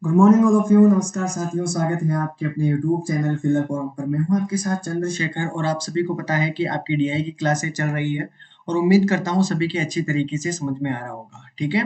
Good morning all of you. नमस्कार साथियों, स्वागत है आपके अपने यूट्यूब चैनल फिलर फोरम पर। मैं हूं आपके साथ चंद्रशेखर और आप सभी को पता है कि आपकी डीआई की क्लासेस चल रही है और उम्मीद करता हूं सभी की अच्छी तरीके से समझ में आ रहा होगा। ठीक है,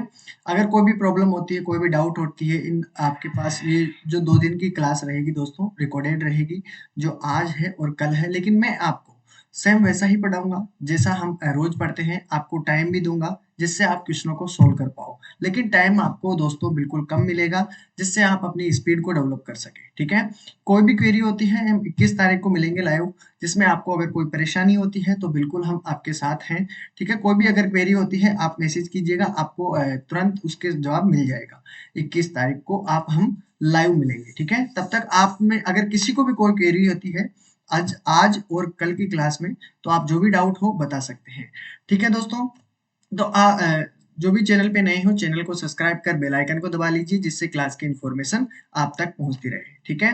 अगर कोई भी प्रॉब्लम होती है, कोई भी डाउट होती है, इन आपके पास ये जो 2 दिन की क्लास रहेगी दोस्तों, रिकॉर्डेड रहेगी, जो आज है और कल है, लेकिन मैं आपको सेम वैसा ही पढ़ाऊंगा जैसा हम रोज पढ़ते हैं। आपको टाइम भी दूंगा जिससे आप क्वेश्चनों को सोल्व कर पाओ, लेकिन टाइम आपको दोस्तों बिल्कुल कम मिलेगा जिससे आप अपनी स्पीड को डेवलप कर सके। ठीक है, कोई भी क्वेरी होती है, हम 21 तारीख को मिलेंगे लाइव, जिसमें आपको अगर कोई परेशानी होती है तो बिल्कुल हम आपके साथ हैं। ठीक है, कोई भी अगर क्वेरी होती है आप मैसेज कीजिएगा, आपको तुरंत उसके जवाब मिल जाएगा। 21 तारीख को आप हम लाइव मिलेंगे। ठीक है, तब तक आप में अगर किसी को भी कोई क्वेरी होती है आज आज और कल की क्लास में, तो आप जो भी डाउट हो बता सकते हैं। ठीक है दोस्तों, तो जो भी चैनल पे नए हो, चैनल को सब्सक्राइब कर बेल आइकन को दबा लीजिए जिससे क्लास की इन्फॉर्मेशन आप तक पहुंचती रहे। ठीक है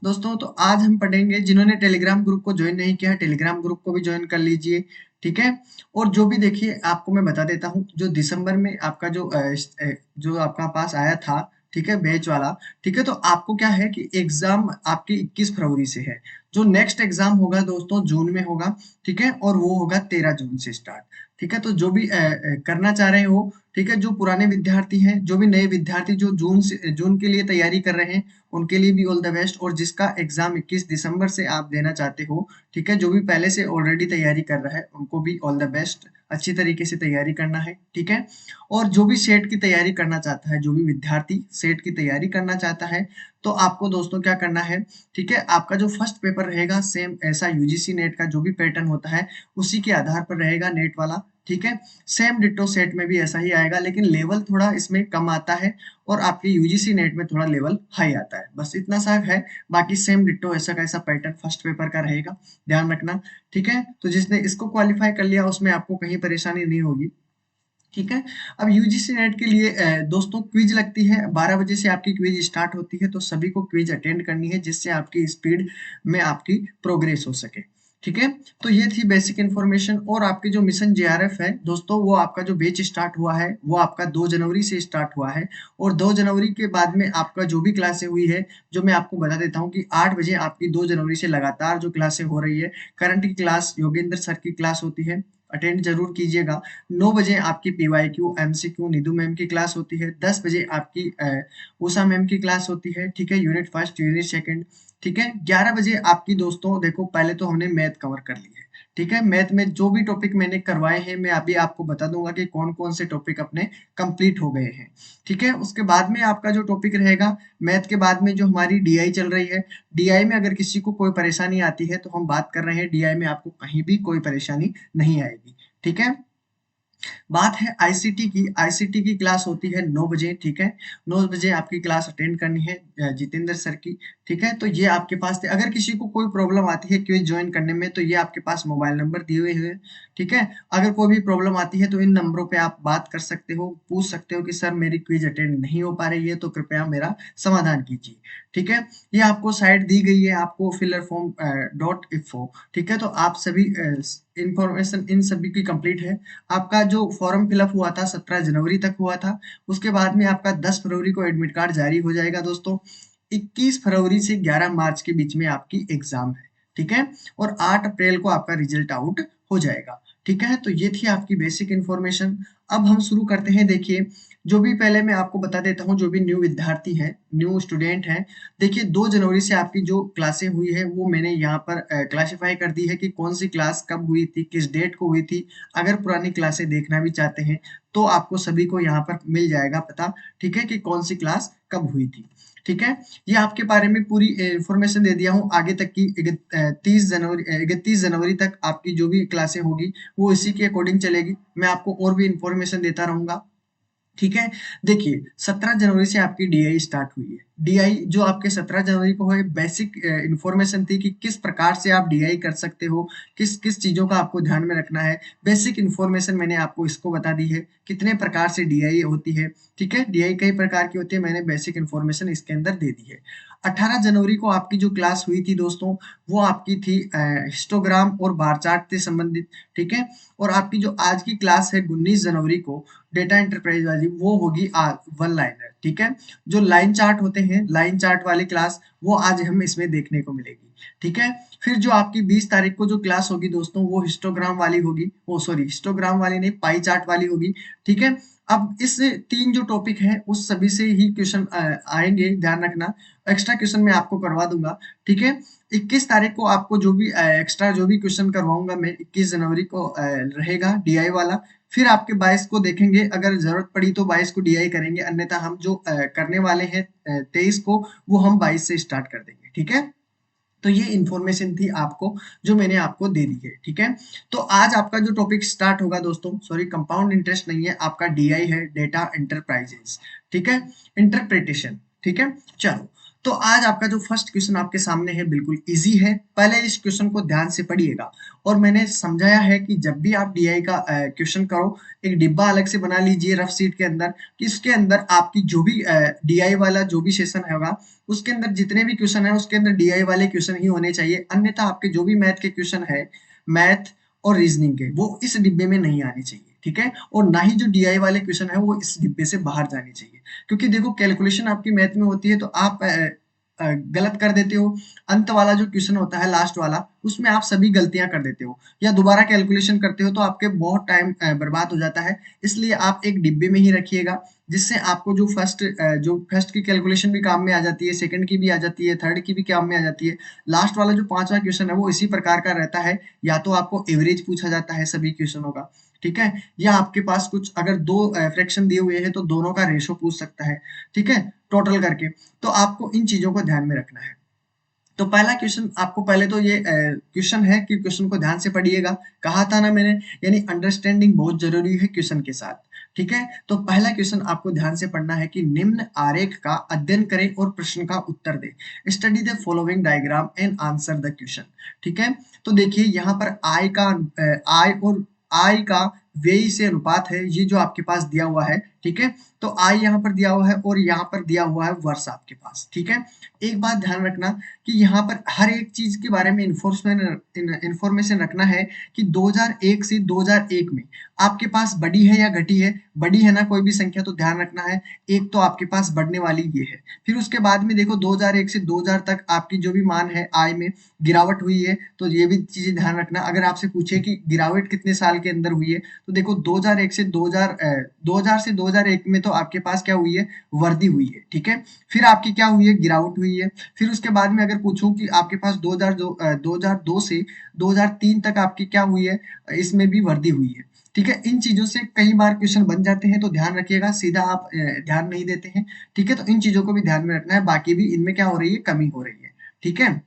दोस्तों, तो आज हम पढ़ेंगे, जिन्होंने टेलीग्राम ग्रुप को ज्वाइन नहीं किया है टेलीग्राम ग्रुप को भी ज्वाइन कर लीजिए। ठीक है, और जो भी देखिए आपको मैं बता देता हूँ, जो दिसंबर में आपका जो आपका पास आया था, ठीक है, बैच वाला। ठीक है, तो आपको क्या है कि एग्जाम आपकी 21 फरवरी से है। जो नेक्स्ट एग्जाम होगा दोस्तों जून में होगा। ठीक है, और वो होगा 13 जून से स्टार्ट। ठीक है, तो जो भी करना चाह रहे हो, ठीक है, जो पुराने विद्यार्थी हैं, जो भी नए विद्यार्थी जो जून के लिए तैयारी कर रहे हैं, उनके लिए भी ऑल द बेस्ट। और जिसका एग्जाम 21 दिसंबर से आप देना चाहते हो, ठीक है, जो भी पहले से ऑलरेडी तैयारी कर रहा है उनको भी ऑल द बेस्ट। अच्छी तरीके से तैयारी करना है। ठीक है, और जो भी सेट की तैयारी करना चाहता है, जो भी विद्यार्थी सेट की तैयारी करना चाहता है, तो आपको दोस्तों क्या करना है। ठीक है, आपका जो फर्स्ट पेपर रहेगा सेम ऐसा यूजीसी नेट का जो भी पैटर्न होता है उसी के आधार पर रहेगा नेट वाला। ठीक है, सेम डिट्टो सेट में भी ऐसा ही आएगा, लेकिन लेवल थोड़ा इसमें कम आता है और आपके यूजीसी नेट में थोड़ा लेवल हाई आता है, बस इतना सा है। बाकी सेम डिट्टो ऐसा का ऐसा पैटर्न फर्स्ट पेपर का रहेगा, ध्यान रखना। ठीक है, तो जिसने इसको क्वालिफाई कर लिया उसमें आपको कहीं परेशानी नहीं होगी। ठीक है, अब यूजीसी नेट के लिए दोस्तों क्विज लगती है, 12 बजे से आपकी क्विज स्टार्ट होती है, तो सभी को क्विज अटेंड करनी है जिससे आपकी स्पीड में आपकी प्रोग्रेस हो सके। ठीक है, तो ये थी बेसिक इन्फॉर्मेशन। और आपके जो मिशन जेआरएफ है दोस्तों, वो आपका जो बैच स्टार्ट हुआ है वो आपका 2 जनवरी से स्टार्ट हुआ है। और 2 जनवरी के बाद में आपका जो भी क्लासें हुई है, जो मैं आपको बता देता हूँ कि 8 बजे आपकी 2 जनवरी से लगातार जो क्लासें हो रही है, करंट की क्लास, योगेंद्र सर की क्लास होती है, अटेंड जरूर कीजिएगा। 9 बजे आपकी पीवाईक्यू एमसीक्यू निधु मैम की क्लास होती है। 10 बजे आपकी उषा मैम की क्लास होती है। ठीक है, यूनिट फर्स्ट यूनिट सेकंड। ठीक है, 11 बजे आपकी दोस्तों देखो, पहले तो हमने मैथ कवर कर ली है। ठीक है, मैथ में जो भी टॉपिक मैंने करवाए हैं मैं अभी आपको बता दूंगा कि कौन कौन से टॉपिक अपने कंप्लीट हो गए हैं। ठीक है, उसके बाद में आपका जो टॉपिक रहेगा मैथ के बाद में, जो हमारी डीआई चल रही है, डीआई में अगर किसी को कोई परेशानी आती है तो हम बात कर रहे हैं, डीआई में आपको कहीं भी कोई परेशानी नहीं आएगी। ठीक है, बात है आईसीटी की। आईसीटी की क्लास होती है 9 बजे। ठीक है, 9 बजे आपकी क्लास अटेंड करनी है जितेंद्र सर की। ठीक है, तो ये आपके पास थे। अगर किसी को कोई प्रॉब्लम आती है क्विज ज्वाइन करने में, तो ये आपके पास मोबाइल नंबर दिए हुए हैं। ठीक है, अगर कोई भी प्रॉब्लम आती है तो इन नंबरों पे आप बात कर सकते हो, पूछ सकते हो कि सर मेरी क्विज अटेंड नहीं हो पा रही है तो कृपया मेरा समाधान कीजिए। ठीक है, ये आपको साइट दी गई है, आपको फिलर फॉर्म डॉट इफो। ठीक है, तो आप सभी इंफॉर्मेशन इन सभी की कंप्लीट है। आपका जो फॉर्म फिलअप हुआ था 17 जनवरी तक हुआ था। उसके बाद में आपका 10 फरवरी को एडमिट कार्ड जारी हो जाएगा दोस्तों। 21 फरवरी से 11 मार्च के बीच में आपकी एग्जाम है। ठीक है, और 8 अप्रैल को आपका रिजल्ट आउट हो जाएगा। ठीक है, तो ये थी आपकी बेसिक इन्फॉर्मेशन। अब हम शुरू करते हैं। देखिए, जो भी पहले मैं आपको बता देता हूँ, जो भी न्यू विद्यार्थी है, न्यू स्टूडेंट है, देखिए 2 जनवरी से आपकी जो क्लासें हुई है वो मैंने यहाँ पर क्लासिफाई कर दी है कि कौन सी क्लास कब हुई थी, किस डेट को हुई थी। अगर पुरानी क्लासें देखना भी चाहते हैं तो आपको सभी को यहाँ पर मिल जाएगा पता। ठीक है, कि कौन सी क्लास कब हुई थी। ठीक है, ये आपके बारे में पूरी इंफॉर्मेशन दे दिया हूँ। आगे तक की 31 जनवरी तक आपकी जो भी क्लासें होगी वो इसी के अकॉर्डिंग चलेगी। मैं आपको और भी इंफॉर्मेशन देता रहूंगा। ठीक है, देखिए 17 जनवरी से आपकी डीआई स्टार्ट हुई है। डीआई जो आपके 17 जनवरी को है, बेसिक इंफॉर्मेशन थी कि किस प्रकार से आप डीआई कर सकते हो, किस किस चीज़ों का आपको ध्यान में रखना है। बेसिक इंफॉर्मेशन मैंने आपको इसको बता दी है, कितने प्रकार से डीआई होती है। ठीक है, डीआई कई प्रकार की होती है, मैंने बेसिक इंफॉर्मेशन इसके अंदर दे दी है। 18 जनवरी को आपकी जो क्लास हुई थी दोस्तों, वो आपकी थी हिस्टोग्राम और बार चार्ट से संबंधित। ठीक है, और आपकी जो आज की क्लास है 19 जनवरी को, डेटा एंटरप्राइज वाली, वो होगी वन लाइनर। ठीक है। जो लाइन चार्ट होते हैं, लाइन चार्ट वाली क्लास, वो आज हम इसमें देखने को मिलेगी, ठीक है। फिर जो आपकी 20 तारीख को जो क्लास होगी दोस्तों, वो हिस्टोग्राम वाली होगी, ओ सॉरी हिस्टोग्राम वाली नहीं, पाई चार्ट वाली होगी, ठीक है। अब इस 3 जो टॉपिक है उस सभी से ही क्वेश्चन आएंगे, ध्यान रखना। एक्स्ट्रा क्वेश्चन मैं आपको करवा दूंगा, ठीक है। 21 तारीख को आपको जो भी एक्स्ट्रा जो भी क्वेश्चन करवाऊंगा मैं, 21 जनवरी को रहेगा डीआई वाला। फिर आपके 22 को देखेंगे, अगर जरूरत पड़ी तो 22 को डीआई करेंगे, अन्यथा हम जो करने वाले हैं 23 को, वो हम 22 से स्टार्ट कर देंगे, ठीक है। तो ये इन्फॉर्मेशन थी आपको, जो मैंने आपको दे दी है, ठीक है। तो आज आपका जो टॉपिक स्टार्ट होगा दोस्तों, सॉरी कंपाउंड इंटरेस्ट नहीं है, आपका डीआई है, डेटा इंटरप्राइजेस, ठीक है, इंटरप्रिटेशन, ठीक है। चलो, तो आज आपका जो फर्स्ट क्वेश्चन आपके सामने है बिल्कुल इजी है। पहले इस क्वेश्चन को ध्यान से पढ़िएगा, और मैंने समझाया है कि जब भी आप डीआई का क्वेश्चन करो, एक डिब्बा अलग से बना लीजिए रफ शीट के अंदर, कि इसके अंदर आपकी जो भी डीआई वाला जो भी सेशन होगा, उसके अंदर जितने भी क्वेश्चन है उसके अंदर डीआई वाले क्वेश्चन ही होने चाहिए, अन्यथा आपके जो भी मैथ के क्वेश्चन है, मैथ और रीजनिंग के, वो इस डिब्बे में नहीं आने चाहिए, ठीक है। और ना ही जो डीआई वाले क्वेश्चन है वो इस डिब्बे से बाहर जाने चाहिए, क्योंकि देखो कैलकुलेशन आपकी मैथ में होती है तो आप गलत कर देते हो। अंत वाला जो क्वेश्चन होता है लास्ट वाला, उसमें आप सभी गलतियां कर देते हो, या दोबारा कैलकुलेशन करते हो तो आपके बहुत टाइम बर्बाद हो जाता है। इसलिए आप एक डिब्बे में ही रखिएगा, जिससे आपको जो फर्स्ट की कैलकुलेशन भी काम में आ जाती है, सेकंड की भी आ जाती है, थर्ड की भी काम में आ जाती है। लास्ट वाला जो पांचवा क्वेश्चन है वो इसी प्रकार का रहता है, या तो आपको एवरेज पूछा जाता है सभी क्वेश्चनों का, ठीक है, या आपके पास कुछ अगर दो फ्रैक्शन दिए हुए हैं तो दोनों का रेशो पूछ सकता है, ठीक है, टोटल करके। तो आपको इन चीजों को ध्यान में रखना है। तो पहला क्वेश्चन आपको, पहले तो ये क्वेश्चन है कि क्वेश्चन को ध्यान से पढ़िएगा, कहा था ना मैंने, यानी अंडरस्टैंडिंग बहुत जरूरी है क्वेश्चन के साथ, ठीक है। तो पहला क्वेश्चन आपको ध्यान से पढ़ना है कि निम्न आरेख का अध्ययन करें और प्रश्न का उत्तर दें। Study the following diagram and answer the question, ठीक है। तो देखिए यहाँ पर आई का व्यय से अनुपात है, ये जो आपके पास दिया हुआ है, ठीक है। तो आई यहाँ पर दिया हुआ है और यहाँ पर दिया हुआ है वर्ष आपके पास, ठीक है। एक बात ध्यान रखना कि यहाँ पर हर एक चीज के बारे में इंफॉर्मेशन रखना है कि 2001 से 2001 में आपके पास बढ़ी है या घटी है। बढ़ी है ना कोई भी संख्या तो ध्यान रखना है, एक तो आपके पास बढ़ने वाली ये है। फिर उसके बाद में देखो 2001 से 2000 तक आपकी जो भी मान है आय में गिरावट हुई है, तो ये भी चीजें ध्यान रखना। अगर आपसे पूछे कि गिरावट कितने साल के अंदर हुई है, तो देखो 2001 से 2000 से 2001 में तो आपके पास क्या हुई है, वृद्धि हुई है, ठीक है। फिर आपकी क्या हुई है, गिरावट हुई है। फिर उसके बाद में अगर पूछूं कि आपके पास 2002 से 2003 तक आपकी क्या हुई है, इसमें भी वृद्धि हुई है, ठीक है। इन चीजों से कई बार क्वेश्चन बन जाते हैं, तो ध्यान रखिएगा, सीधा आप ध्यान नहीं देते हैं, ठीक है। तो इन चीजों को भी ध्यान में रखना है, बाकी भी इनमें क्या हो रही है, कमी हो रही है, ठीक है।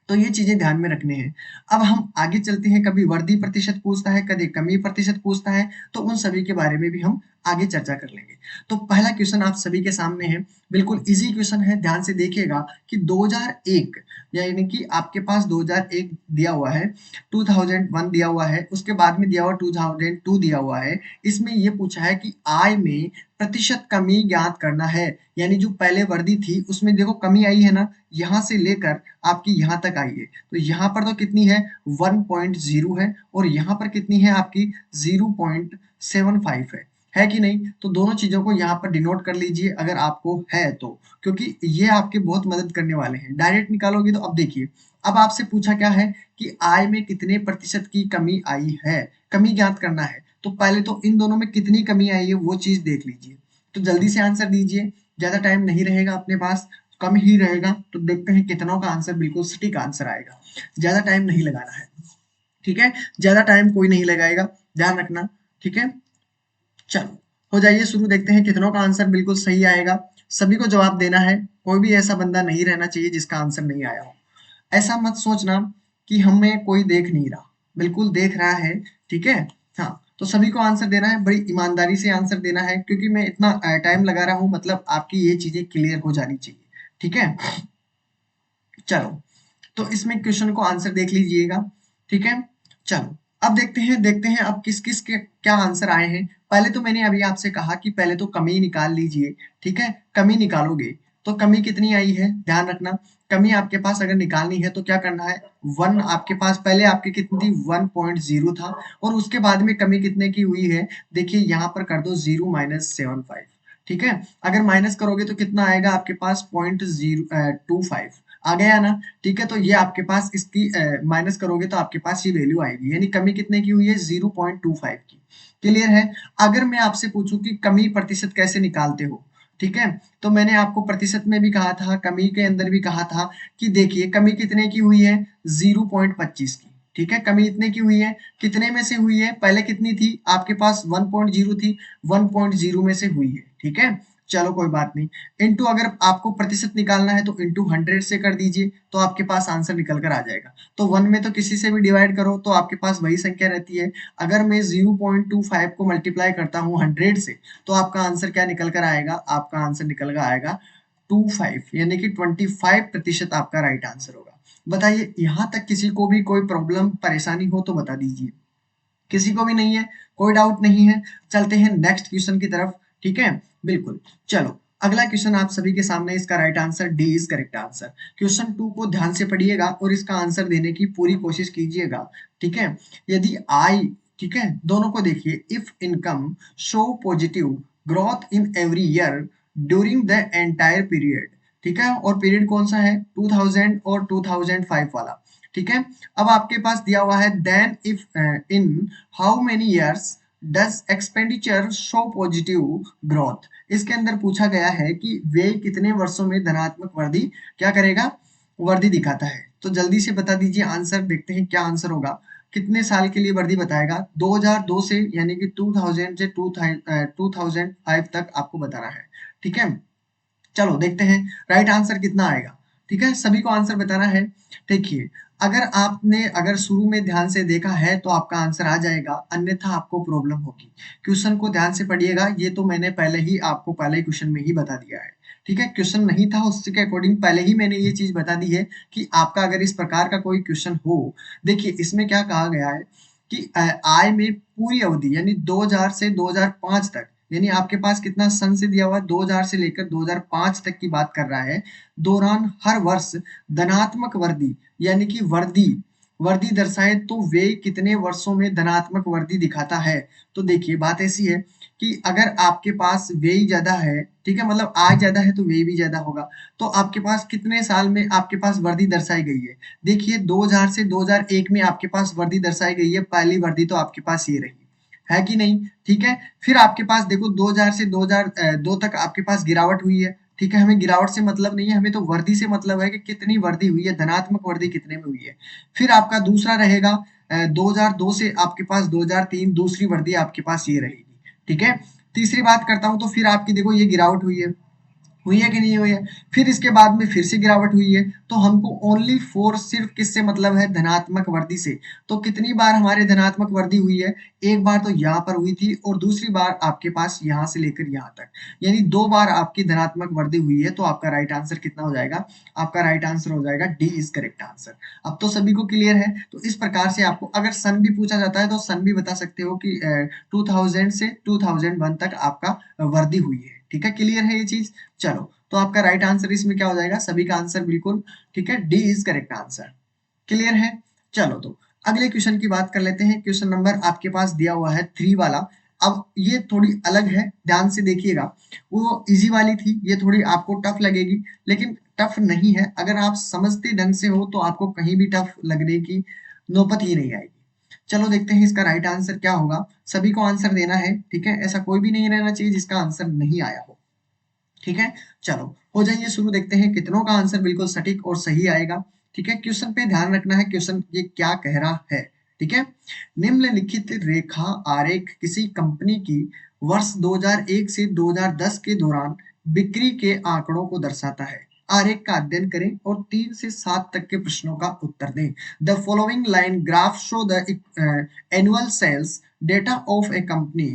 तो ये चीजें ध्यान में रखने हैं। अब हम आगे चलते हैं, कभी वृद्धि प्रतिशत पूछता है, कभी कमी प्रतिशत पूछता है, तो उन सभी के बारे में भी हम आगे चर्चा कर लेंगे। तो पहला क्वेश्चन आप सभी के सामने है, बिल्कुल इजी क्वेश्चन है, ध्यान से देखिएगा कि 2001, यानी कि आपके पास 2001 दिया हुआ है, 2001 दिया हुआ है, उसके बाद में दिया हुआ 2002 दिया हुआ है। इसमें ये पूछा है कि आय में प्रतिशत कमी ज्ञात करना है, यानी जो पहले वृद्धि थी उसमें देखो कमी आई है ना, यहाँ से लेकर आपकी यहाँ तक आई है। तो यहाँ पर तो कितनी है, 1.0 है, और यहाँ पर कितनी है आपकी 0.75 है कि नहीं। तो दोनों चीजों को यहाँ पर डिनोट कर लीजिए अगर आपको है तो, क्योंकि ये आपके बहुत मदद करने वाले हैं। डायरेक्ट निकालोगे तो अब देखिए, अब आपसे पूछा क्या है कि आय में कितने प्रतिशत की कमी आई है, कमी ज्ञात करना है। तो पहले तो इन दोनों में कितनी कमी आई है वो चीज देख लीजिए। तो जल्दी से आंसर दीजिए, ज्यादा टाइम नहीं रहेगा अपने पास, कम ही रहेगा। तो देखते हैं कितनों का आंसर बिल्कुल सटीक आंसर आएगा, ज्यादा टाइम नहीं लगाना है, ठीक है। ज्यादा टाइम कोई नहीं लगाएगा, ध्यान रखना, ठीक है। चलो हो जाइए शुरू, देखते हैं कितनों का आंसर बिल्कुल सही आएगा। सभी को जवाब देना है, कोई भी ऐसा बंदा नहीं रहना चाहिए जिसका आंसर नहीं आया हो। ऐसा मत सोचना कि हमें कोई देख नहीं रहा, बिल्कुल देख रहा है, ठीक है। हाँ, तो सभी को आंसर देना है, बड़ी ईमानदारी से आंसर देना है, क्योंकि मैं इतना टाइम लगा रहा हूँ, मतलब आपकी ये चीजें क्लियर हो जानी चाहिए, ठीक है। चलो, तो इसमें क्वेश्चन को आंसर देख लीजिएगा, ठीक है। चलो अब देखते हैं अब किस किस के क्या आंसर आए हैं। पहले तो मैंने अभी आपसे कहा कि पहले तो कमी निकाल लीजिए, ठीक है। कमी निकालोगे तो कमी कितनी आई है, ध्यान रखना। कमी आपके पास अगर निकालनी है तो क्या करना है, वन आपके पास पहले आपकी कितनी थी, 1.0 था, और उसके बाद में कमी कितने की हुई है, देखिए यहाँ पर कर दो 0-75, ठीक है। अगर माइनस करोगे तो कितना आएगा आपके पास 0.025 आ गया ना। ठीक है, तो ये आपके पास इसकी माइनस करोगे तो आपके पास ये वैल्यू आएगी, यानी कमी कितने की हुई है 0.25 की। क्लियर है। अगर मैं आपसे पूछूं कि कमी प्रतिशत कैसे निकालते हो, ठीक है, तो मैंने आपको प्रतिशत में भी कहा था, कमी के अंदर भी कहा था कि देखिए कमी कितने की हुई है 0.25 की। ठीक है, कमी इतने की हुई है, कितने में से हुई है, पहले कितनी थी आपके पास 1.0 थी, 1.0 में से हुई है। ठीक है, चलो कोई बात नहीं। इनटू अगर आपको प्रतिशत निकालना है तो इनटू 100 से कर दीजिए तो आपके पास आंसर निकल कर आ जाएगा। तो 1 में तो किसी से भी डिवाइड करो तो आपके पास वही संख्या रहती है। अगर मैं 0.25 को मल्टीप्लाई करता हूँ 100 से तो आपका आंसर क्या निकल कर आएगा, आपका आंसर निकल कर आएगा 25, यानी कि 25% आपका राइट आंसर होगा। बताइए यहाँ तक किसी को भी कोई प्रॉब्लम परेशानी हो तो बता दीजिए। किसी को भी नहीं है, कोई डाउट नहीं है। चलते हैं नेक्स्ट क्वेश्चन की तरफ। ठीक है, बिल्कुल। चलो अगला क्वेश्चन आप सभी के सामने, इसका right answer D is correct answer. Question 2 को ध्यान से पढ़िएगा और इसका आंसर देने की पूरी कोशिश कीजिएगा। ठीक है, यदि आई, ठीक है, दोनों को देखिए, if income show positive growth in every year during the entire period. ठीक है, और पीरियड कौन सा है 2000 और 2005 वाला। ठीक है, अब आपके पास दिया हुआ है then if in how many years does expenditure show positive growth. इसके अंदर पूछा गया है कि वे कितने वर्षों में धनात्मक वृद्धि क्या करेगा, वृद्धि दिखाता है। तो जल्दी से बता दीजिए आंसर, देखते हैं क्या आंसर होगा। कितने साल के लिए वृद्धि बताएगा, 2002 से, यानी कि 2000 से 2005 तक आपको बताना है। ठीक है, चलो देखते हैं राइट आंसर कितना आएगा। ठीक है, सभी को आंसर बताना है। देखिए, अगर आपने अगर शुरू में ध्यान से देखा है तो आपका आंसर आ जाएगा, अन्यथा आपको प्रॉब्लम होगी। क्वेश्चन को ध्यान से पढ़िएगा, ये तो मैंने पहले ही आपको पहले क्वेश्चन में ही बता दिया है। ठीक है, क्वेश्चन नहीं था उसके अकॉर्डिंग पहले ही मैंने ये चीज बता दी है कि आपका अगर इस प्रकार का कोई क्वेश्चन हो। देखिए इसमें क्या कहा गया है कि आय में पूरी अवधि यानी 2000 से 2005 तक, यानी आपके पास कितना सन से दिया हुआ 2000 से लेकर 2005 तक की बात कर रहा है, दौरान हर वर्ष धनात्मक वृद्धि, यानी कि वृद्धि वृद्धि दर्शाए तो वे कितने वर्षों में धनात्मक वृद्धि दिखाता है। तो देखिए बात ऐसी है कि अगर आपके पास व्यय ज्यादा है, ठीक है, मतलब आय ज्यादा है तो व्यय भी ज्यादा होगा, तो आपके पास कितने साल में आपके पास वृद्धि दर्शाई गई है। देखिए 2000 से 2001 में आपके पास वृद्धि दर्शाई गई है, पहली वृद्धि तो आपके पास ये रही है कि नहीं। ठीक है, फिर आपके पास देखो 2000 से 2002 तक आपके पास गिरावट हुई है। ठीक है, हमें गिरावट से मतलब नहीं है, हमें तो वृद्धि से मतलब है कि कितनी वृद्धि हुई है, धनात्मक वृद्धि कितने में हुई है। फिर आपका दूसरा रहेगा 2002 से आपके पास 2003, दूसरी वृद्धि आपके पास ये रहेगी। ठीक है, तीसरी बात करता हूं तो फिर आपकी देखो ये गिरावट हुई है कि नहीं हुई है। फिर इसके बाद में फिर से गिरावट हुई है, तो हमको ओनली फोर सिर्फ किससे मतलब है, धनात्मक वृद्धि से। तो कितनी बार हमारे धनात्मक वृद्धि हुई है, एक बार तो यहाँ पर हुई थी और दूसरी बार आपके पास यहाँ से लेकर यहाँ तक, यानी दो बार आपकी धनात्मक वृद्धि हुई है। तो आपका राइट आंसर कितना हो जाएगा, आपका राइट आंसर हो जाएगा डी इज करेक्ट आंसर। अब तो सभी को क्लियर है। तो इस प्रकार से आपको अगर सन भी पूछा जाता है तो सन भी बता सकते हो कि 2000 से 2001 तक आपका वृद्धि हुई है। ठीक है, क्लियर है ये चीज। चलो तो आपका राइट आंसर इसमें क्या हो जाएगा, सभी का आंसर बिल्कुल ठीक है, D is correct answer. Clear है। चलो तो अगले क्वेश्चन की बात कर लेते हैं। क्वेश्चन नंबर आपके पास दिया हुआ है 3 वाला। अब ये थोड़ी अलग है, ध्यान से देखिएगा। वो इजी वाली थी, ये थोड़ी आपको टफ लगेगी, लेकिन टफ नहीं है। अगर आप समझते ढंग से हो तो आपको कहीं भी टफ लगने की नौबत ही नहीं आएगी। चलो देखते हैं इसका राइट आंसर क्या होगा। सभी को आंसर देना है, ठीक है, ऐसा कोई भी नहीं रहना चाहिए जिसका आंसर नहीं आया हो। ठीक है, चलो हो जाइए शुरू, देखते हैं कितनों का आंसर बिल्कुल सटीक और सही आएगा। ठीक है, क्वेश्चन पे ध्यान रखना है, क्वेश्चन ये क्या कह रहा है। ठीक है, निम्नलिखित रेखा आरेख किसी कंपनी की वर्ष 2001 से 2010 के दौरान बिक्री के आंकड़ों को दर्शाता है। आरेख का अध्ययन करें और 3 से 7 तक के प्रश्नों का उत्तर दें। The following line graph show the annual sales data of a company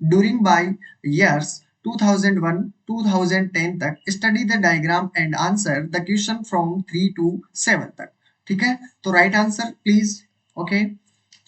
during by years 2001 2010 तक। Study the diagram and answer the question from 3 to 7 तक। ठीक है, तो राइट आंसर प्लीज। ओके,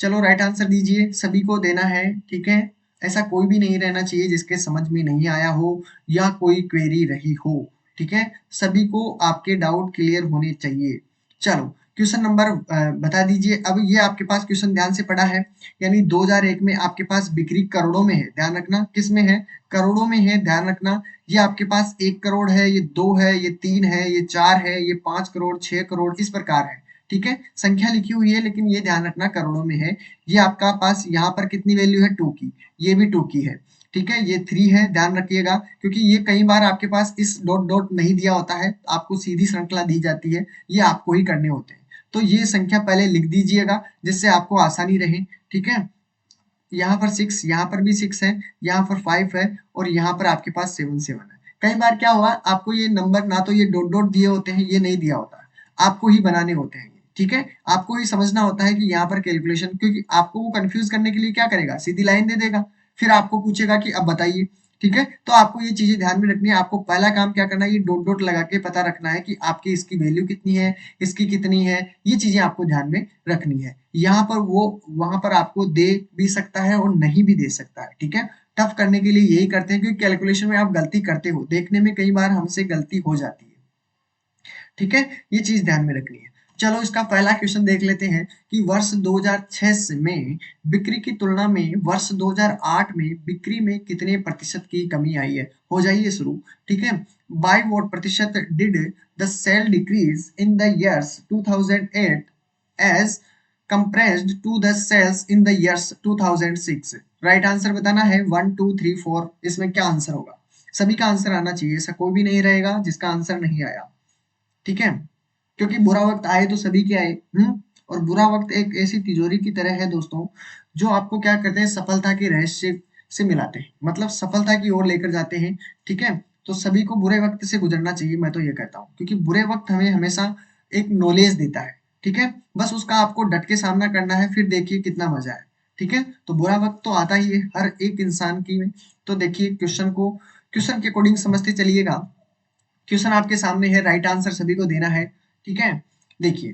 चलो राइट आंसर दीजिए, सभी को देना है। ठीक है, ऐसा कोई भी नहीं रहना चाहिए जिसके समझ में नहीं आया हो या कोई क्वेरी रही हो। ठीक है, सभी को आपके डाउट क्लियर होने चाहिए। चलो क्वेश्चन नंबर बता दीजिए। अब ये आपके पास क्वेश्चन ध्यान से पढ़ा है, यानी 2001 में आपके पास बिक्री करोड़ों में है, ध्यान रखना किस में है, करोड़ों में है, ध्यान रखना। ये आपके पास 1 करोड़ है, ये 2 है, ये 3 है, ये 4 है, ये 5 करोड़, 6 करोड़, इस प्रकार है। ठीक है, संख्या लिखी हुई है लेकिन ये ध्यान रखना करोड़ों में है। ये आपका पास यहाँ पर कितनी वैल्यू है, 2 की, ये भी 2 की है। ठीक है, ये 3 है, ध्यान रखिएगा, क्योंकि ये कई बार आपके पास इस डॉट डॉट नहीं दिया होता है, आपको सीधी श्रृंखला दी जाती है, ये आपको ही करने होते हैं। तो ये संख्या पहले लिख दीजिएगा जिससे आपको आसानी रहे। ठीक है, यहाँ पर 6, यहाँ पर भी 6 है, यहाँ पर 5 है, और यहाँ पर आपके पास 7 7 है। कई बार क्या हुआ, आपको ये नंबर ना तो ये डॉट डॉट दिए होते हैं, ये नहीं दिया होता, आपको ही बनाने होते हैं। ठीक है, आपको ही समझना होता है कि यहाँ पर कैलकुलेशन, क्योंकि आपको वो कंफ्यूज करने के लिए क्या करेगा, सीधी लाइन दे देगा, फिर आपको पूछेगा कि अब बताइए। ठीक है, तो आपको ये चीजें ध्यान में रखनी है। आपको पहला काम क्या करना है, ये डॉट डॉट लगा के पता रखना है कि आपकी इसकी वैल्यू कितनी है, इसकी कितनी है, ये चीजें आपको ध्यान में रखनी है। यहाँ पर वो वहां पर आपको दे भी सकता है और नहीं भी दे सकता है। ठीक है, टफ करने के लिए यही करते हैं, क्योंकि कैलकुलेशन में आप गलती करते हो, देखने में कई बार हमसे गलती हो जाती है। ठीक है, ये चीज ध्यान में रखनी है। चलो इसका पहला क्वेश्चन देख लेते हैं कि वर्ष 2006 में बिक्री की तुलना में वर्ष 2008 में बिक्री में कितने प्रतिशत की कमी आई है। हो जाइए शुरू। ठीक है, बाय व्हाट प्रतिशत did the sale decrease in the years 2008 as compressed to the sales in the years 2006। Right answer बताना है 1 2 3 4, इसमें क्या आंसर होगा। सभी का आंसर आना चाहिए, ऐसा कोई भी नहीं रहेगा जिसका आंसर नहीं आया। ठीक है, क्योंकि बुरा वक्त आए तो सभी के आए। और बुरा वक्त एक ऐसी तिजोरी की तरह है दोस्तों, जो आपको क्या करते हैं, सफलता के रहस्य से मिलाते हैं, मतलब सफलता की ओर लेकर जाते हैं। ठीक है, तो सभी को बुरे वक्त से गुजरना चाहिए, मैं तो ये कहता हूँ, क्योंकि बुरे वक्त हमें हमेशा एक नॉलेज देता है। ठीक है, बस उसका आपको डट के सामना करना है, फिर देखिए कितना मजा है। ठीक है, तो बुरा वक्त तो आता ही है हर एक इंसान की में। तो देखिए क्वेश्चन के अकॉर्डिंग समझते चलिएगा। क्वेश्चन आपके सामने है, राइट आंसर सभी को देना है। ठीक है, देखिए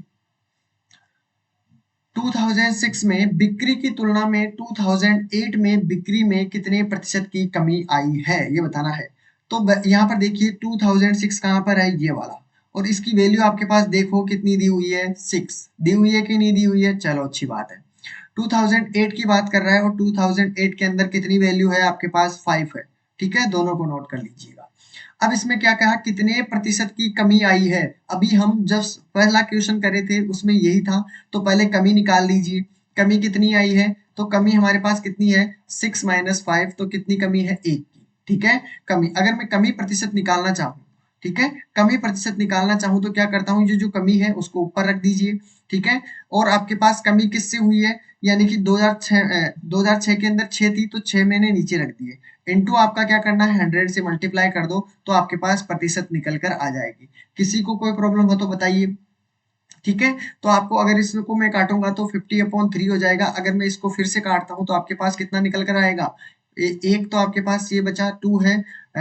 2006 में बिक्री की तुलना में 2008 में बिक्री में कितने प्रतिशत की कमी आई है, ये बताना है। तो यहाँ पर देखिए 2006 कहाँ पर है, ये वाला, और इसकी वैल्यू आपके पास देखो कितनी दी हुई है, 6 दी हुई है कि नहीं दी हुई है, चलो अच्छी बात है। 2008 की बात कर रहा है, और 2008 के अंदर कितनी वैल्यू है आपके पास, 5 है। ठीक है, दोनों को नोट कर लीजिएगा। अब इसमें क्या कहा, कितने प्रतिशत की कमी आई है। अभी हम जब पहला क्वेश्चन करे थे उसमें यही था, तो पहले कमी निकाल लीजिए। कमी कितनी आई है, तो कमी हमारे पास कितनी है, 6 माइनस 5, तो कितनी कमी है, 1 की। ठीक है, कमी, अगर मैं कमी प्रतिशत निकालना चाहूँ, ठीक है, कमी प्रतिशत निकालना चाहूँ तो क्या करता हूँ, जो कमी है उसको ऊपर रख दीजिए। ठीक है, और आपके पास कमी किससे हुई है, यानी कि 2006 के अंदर 6 थी, तो 6 मैंने नीचे रख दिए, इनटू आपका क्या करना है, 100 से मल्टीप्लाई कर दो, तो आपके पास प्रतिशत निकल कर आ जाएगी। किसी को कोई प्रॉब्लम हो तो बताइए। ठीक है, तो आपको अगर इसको मैं काटूंगा तो 50/3 हो जाएगा। अगर मैं इसको फिर से काटता हूँ तो आपके पास कितना निकल कर आएगा, एक तो आपके पास ये बचा 2 है,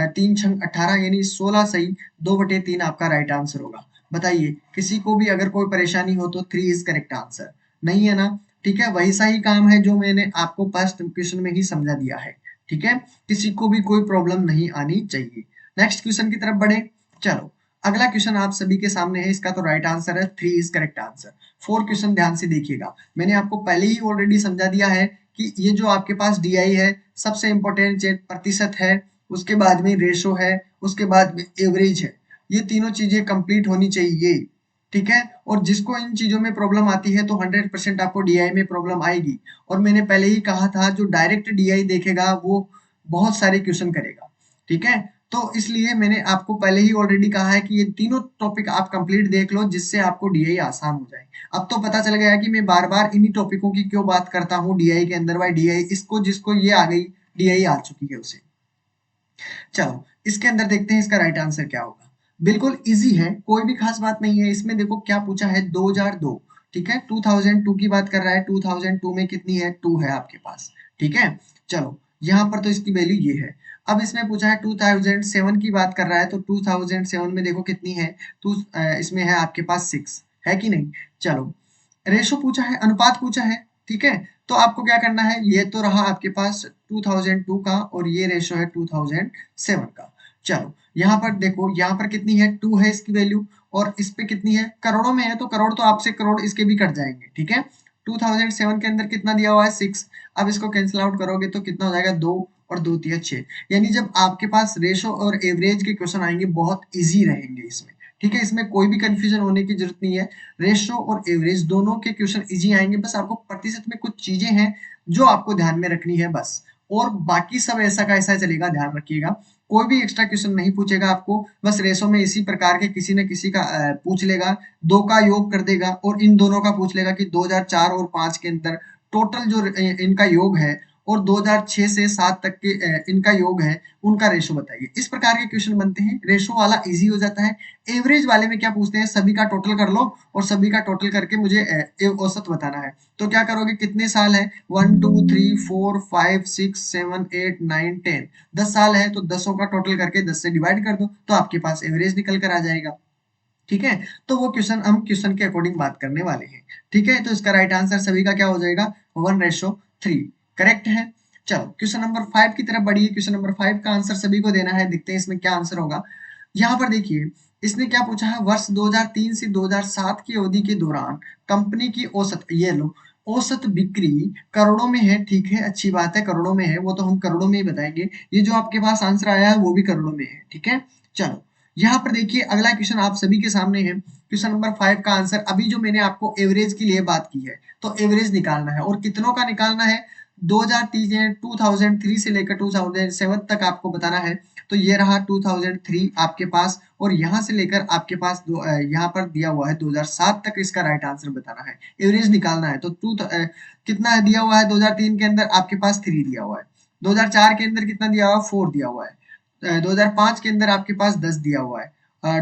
3 छंग 18, यानी 16 सही, 2/3 आपका राइट आंसर होगा। बताइए, किसी को भी अगर कोई परेशानी हो तो 3 इज करेक्ट आंसर, नहीं है ना। ठीक है, वैसा ही काम है जो मैंने आपको फर्स्ट क्वेश्चन में ही समझा दिया है। ठीक है, किसी को भी कोई प्रॉब्लम नहीं आनी चाहिए। नेक्स्ट क्वेश्चन की तरफ बढ़े। चलो अगला क्वेश्चन आप सभी के सामने है, इसका तो राइट आंसर है 3 इज करेक्ट आंसर। 4 क्वेश्चन ध्यान से देखिएगा, मैंने आपको पहले ही ऑलरेडी समझा दिया है कि ये जो आपके पास डीआई है, सबसे इंपॉर्टेंट प्रतिशत है, उसके बाद में रेशो है, उसके बाद में एवरेज है। ये तीनों चीजें कंप्लीट होनी चाहिए। ठीक है, और जिसको इन चीजों में प्रॉब्लम आती है तो 100% आपको डीआई में प्रॉब्लम आएगी। और मैंने पहले ही कहा था, जो डायरेक्ट डीआई देखेगा वो बहुत सारे क्वेश्चन करेगा। ठीक है, तो इसलिए मैंने आपको पहले ही ऑलरेडी कहा है कि ये तीनों टॉपिक आप कंप्लीट देख लो, जिससे आपको डीआई आसान हो जाए। अब तो पता चल गया कि मैं बार बार इन्हीं टॉपिकों की क्यों बात करता हूँ डीआई के अंदर। भाई डीआई इसको जिसको ये आ गई, डीआई आ चुकी है उसे। चलो इसके अंदर देखते हैं इसका राइट आंसर क्या होगा। बिल्कुल इजी है, कोई भी खास बात नहीं है इसमें। देखो क्या पूछा है, 2002। ठीक है, 2002 की बात कर रहा है, 2002 में कितनी है, 2 है आपके पास। ठीक है, चलो यहाँ पर तो इसकी वैल्यू ये है। अब इसमें पूछा है 2007 की बात कर रहा है, तो 2007 में देखो कितनी है, तो इसमें है आपके पास 6, है कि नहीं। चलो रेशो पूछा है, अनुपात पूछा है। ठीक है, तो आपको क्या करना है, ये तो रहा आपके पास 2002 का, और ये रेशो है 2007 का। चलो यहाँ पर देखो, यहाँ पर कितनी है, 2 है इसकी वैल्यू, और इस पे कितनी है, करोड़ों में है, तो करोड़ तो आपसे करोड़ इसके भी कट जाएंगे, ठीक है। 2007 के अंदर कितना दिया हुआ है 6, अब इसको कैंसिल आउट करोगे तो कितना हो जाएगा 2 और 2 तिया 6। यानी जब आपके पास रेशो और एवरेज के क्वेश्चन आएंगे बहुत इजी रहेंगे इसमें, ठीक है, इसमें कोई भी कंफ्यूजन होने की जरूरत नहीं है। रेशो और एवरेज दोनों के क्वेश्चन इजी आएंगे, बस आपको प्रतिशत में कुछ चीजें हैं जो आपको ध्यान में रखनी है बस, और बाकी सब ऐसा का ऐसा चलेगा, ध्यान रखिएगा। कोई भी एक्स्ट्रा क्वेश्चन नहीं पूछेगा आपको, बस रेशो में इसी प्रकार के किसी न किसी का पूछ लेगा, दो का योग कर देगा और इन दोनों का पूछ लेगा कि 2004 और 5 के अंदर टोटल जो इनका योग है और 2006 से 7 तक के इनका योग है, उनका रेशो बताइए। इस प्रकार के क्वेश्चन बनते हैं, रेशो वाला इजी हो जाता है। एवरेज वाले में क्या पूछते हैं, सभी का टोटल कर लो और सभी का टोटल करके मुझे औसत बताना है। तो क्या करोगे, कितने साल है, 1 2 3 4 5 6 7 8 9 10, 10 साल है तो 10 का टोटल करके 10 से डिवाइड कर दो तो आपके पास एवरेज निकल कर आ जाएगा, ठीक है। तो वो क्वेश्चन हम क्वेश्चन के अकॉर्डिंग बात करने वाले हैं, ठीक है। तो इसका राइट आंसर सभी का क्या हो जाएगा, 1:3, करेक्ट है। चलो क्वेश्चन नंबर 5 की तरफ बढ़िए। क्वेश्चन नंबर 5 का आंसर सभी को देना है, देखते हैं इसमें क्या आंसर होगा। यहाँ पर देखिए इसने क्या पूछा है, वर्ष 2003 से 2007 की अवधि के दौरान कंपनी की औसत, ये लो, औसत बिक्री करोड़ों में है, ठीक है, अच्छी बात है, करोड़ों में है, वो तो हम करोड़ों में ही बताएंगे। ये जो आपके पास आंसर आया है वो भी करोड़ों में है, ठीक है। चलो यहाँ पर देखिए अगला क्वेश्चन आप सभी के सामने है। क्वेश्चन नंबर 5 का आंसर, अभी जो मैंने आपको एवरेज के लिए बात की है, तो एवरेज निकालना है और कितनों का निकालना है, 2003 से लेकर 2007 तक आपको बताना है। तो ये रहा 2003 आपके पास, और यहाँ से लेकर आपके पास यहाँ पर दिया हुआ है 2007 तक, इसका राइट आंसर बताना है, एवरेज निकालना है। तो कितना दिया हुआ है, 2003 के अंदर आपके पास 3 दिया हुआ है, 2004 के अंदर कितना दिया हुआ है, 4 दिया हुआ है, 2005 के अंदर आपके पास 10 दिया हुआ है,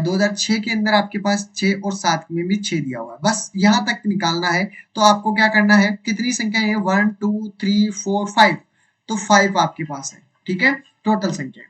2006 के अंदर आपके पास 6 और 7 में भी 6 दिया हुआ है, बस यहाँ तक निकालना है। तो आपको क्या करना है, कितनी संख्या है, 1 2 3 4 5, तो 5 आपके पास है, ठीक है। टोटल संख्या,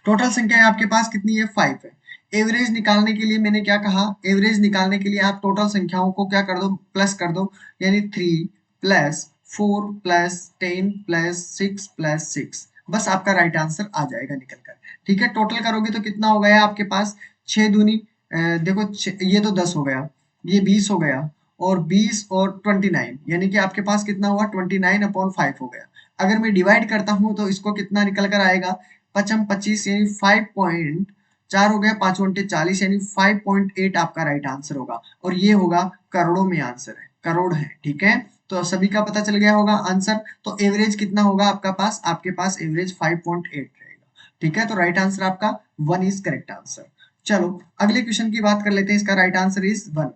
टोटल संख्या आपके पास कितनी है, 5 है। एवरेज निकालने के लिए मैंने क्या कहा, एवरेज निकालने के लिए आप टोटल संख्याओं को क्या कर दो, प्लस कर दो, यानी 3 प्लस 4 प्लस 10 प्लस 6 प्लस 6, बस आपका राइट आंसर आ जाएगा निकल कर, ठीक है। टोटल करोगे तो कितना हो गया आपके पास, 6 दूनी देखो ये तो 10 हो गया, ये 20 हो गया, और 20 और 29 यानी कि आपके पास कितना हुआ, 29/5 हो गया। अगर मैं डिवाइड करता हूं तो इसको कितना निकल कर आएगा, 5×25 यानी 5.4 हो गया, 5×40 यानी 5.8 आपका राइट आंसर होगा, और ये होगा करोड़ों में आंसर है, करोड़ है, ठीक है। तो सभी का पता चल गया होगा आंसर। तो एवरेज कितना होगा आपका पास, आपके पास एवरेज 5.8 रहेगा, ठीक है। तो राइट आंसर आपका 1 इज करेक्ट आंसर। चलो अगले क्वेश्चन की बात कर लेते हैं, इसका राइट आंसर इज 1।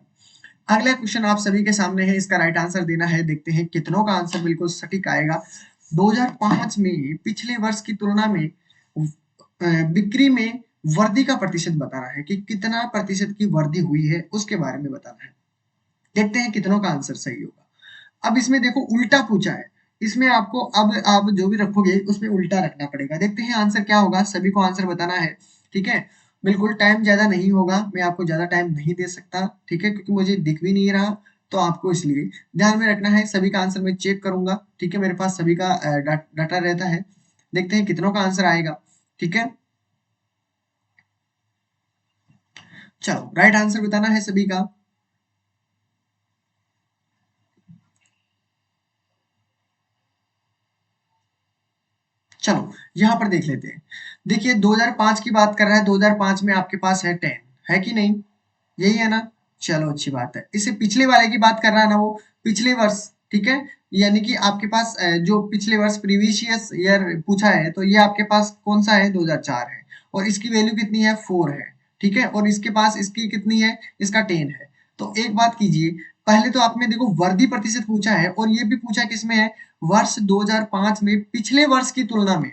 अगला क्वेश्चन आप सभी के सामने है, इसका राइट आंसर देना है, देखते हैं कितनों का आंसर बिल्कुल सटीक आएगा। 2005 में पिछले वर्ष की तुलना में बिक्री में वृद्धि का प्रतिशत बताना है, कि कितना प्रतिशत की वृद्धि हुई है उसके बारे में बताना है। देखते हैं कितनों का आंसर सही होगा। अब इसमें देखो उल्टा पूछा है, इसमें आपको अब आप जो भी रखोगे उसमें उल्टा रखना पड़ेगा। देखते हैं आंसर क्या होगा, सभी को आंसर बताना है, ठीक है। बिल्कुल टाइम ज्यादा नहीं होगा, मैं आपको ज्यादा टाइम नहीं दे सकता, ठीक है, क्योंकि मुझे दिख भी नहीं रहा, तो आपको इसलिए ध्यान में रखना है। सभी का आंसर मैं चेक करूंगा, ठीक है, मेरे पास सभी का डाटा रहता है। देखते हैं कितनों का आंसर आएगा, ठीक है। चलो राइट आंसर बताना है सभी का। चलो यहाँ पर देख लेते हैं। देखिए 2005 की बात कर रहा है, 2005 में आपके पास है 10, है कि नहीं, यही है ना। चलो अच्छी बात है। इससे पिछले वाले की बात कर रहा है ना, वो पिछले वर्ष, ठीक है, यानी कि आपके पास जो पिछले वर्ष प्रीवियस ईयर पूछा है, तो ये आपके पास कौन सा है, 2004 है, और इसकी वैल्यू कितनी है, 4 है, ठीक है, और इसके पास इसकी कितनी है, इसका 10 है। तो एक बात कीजिए, पहले तो आपने देखो वर्दी प्रतिशत पूछा है, और ये भी पूछा किसमें है, वर्ष 2005 में पिछले वर्ष की तुलना में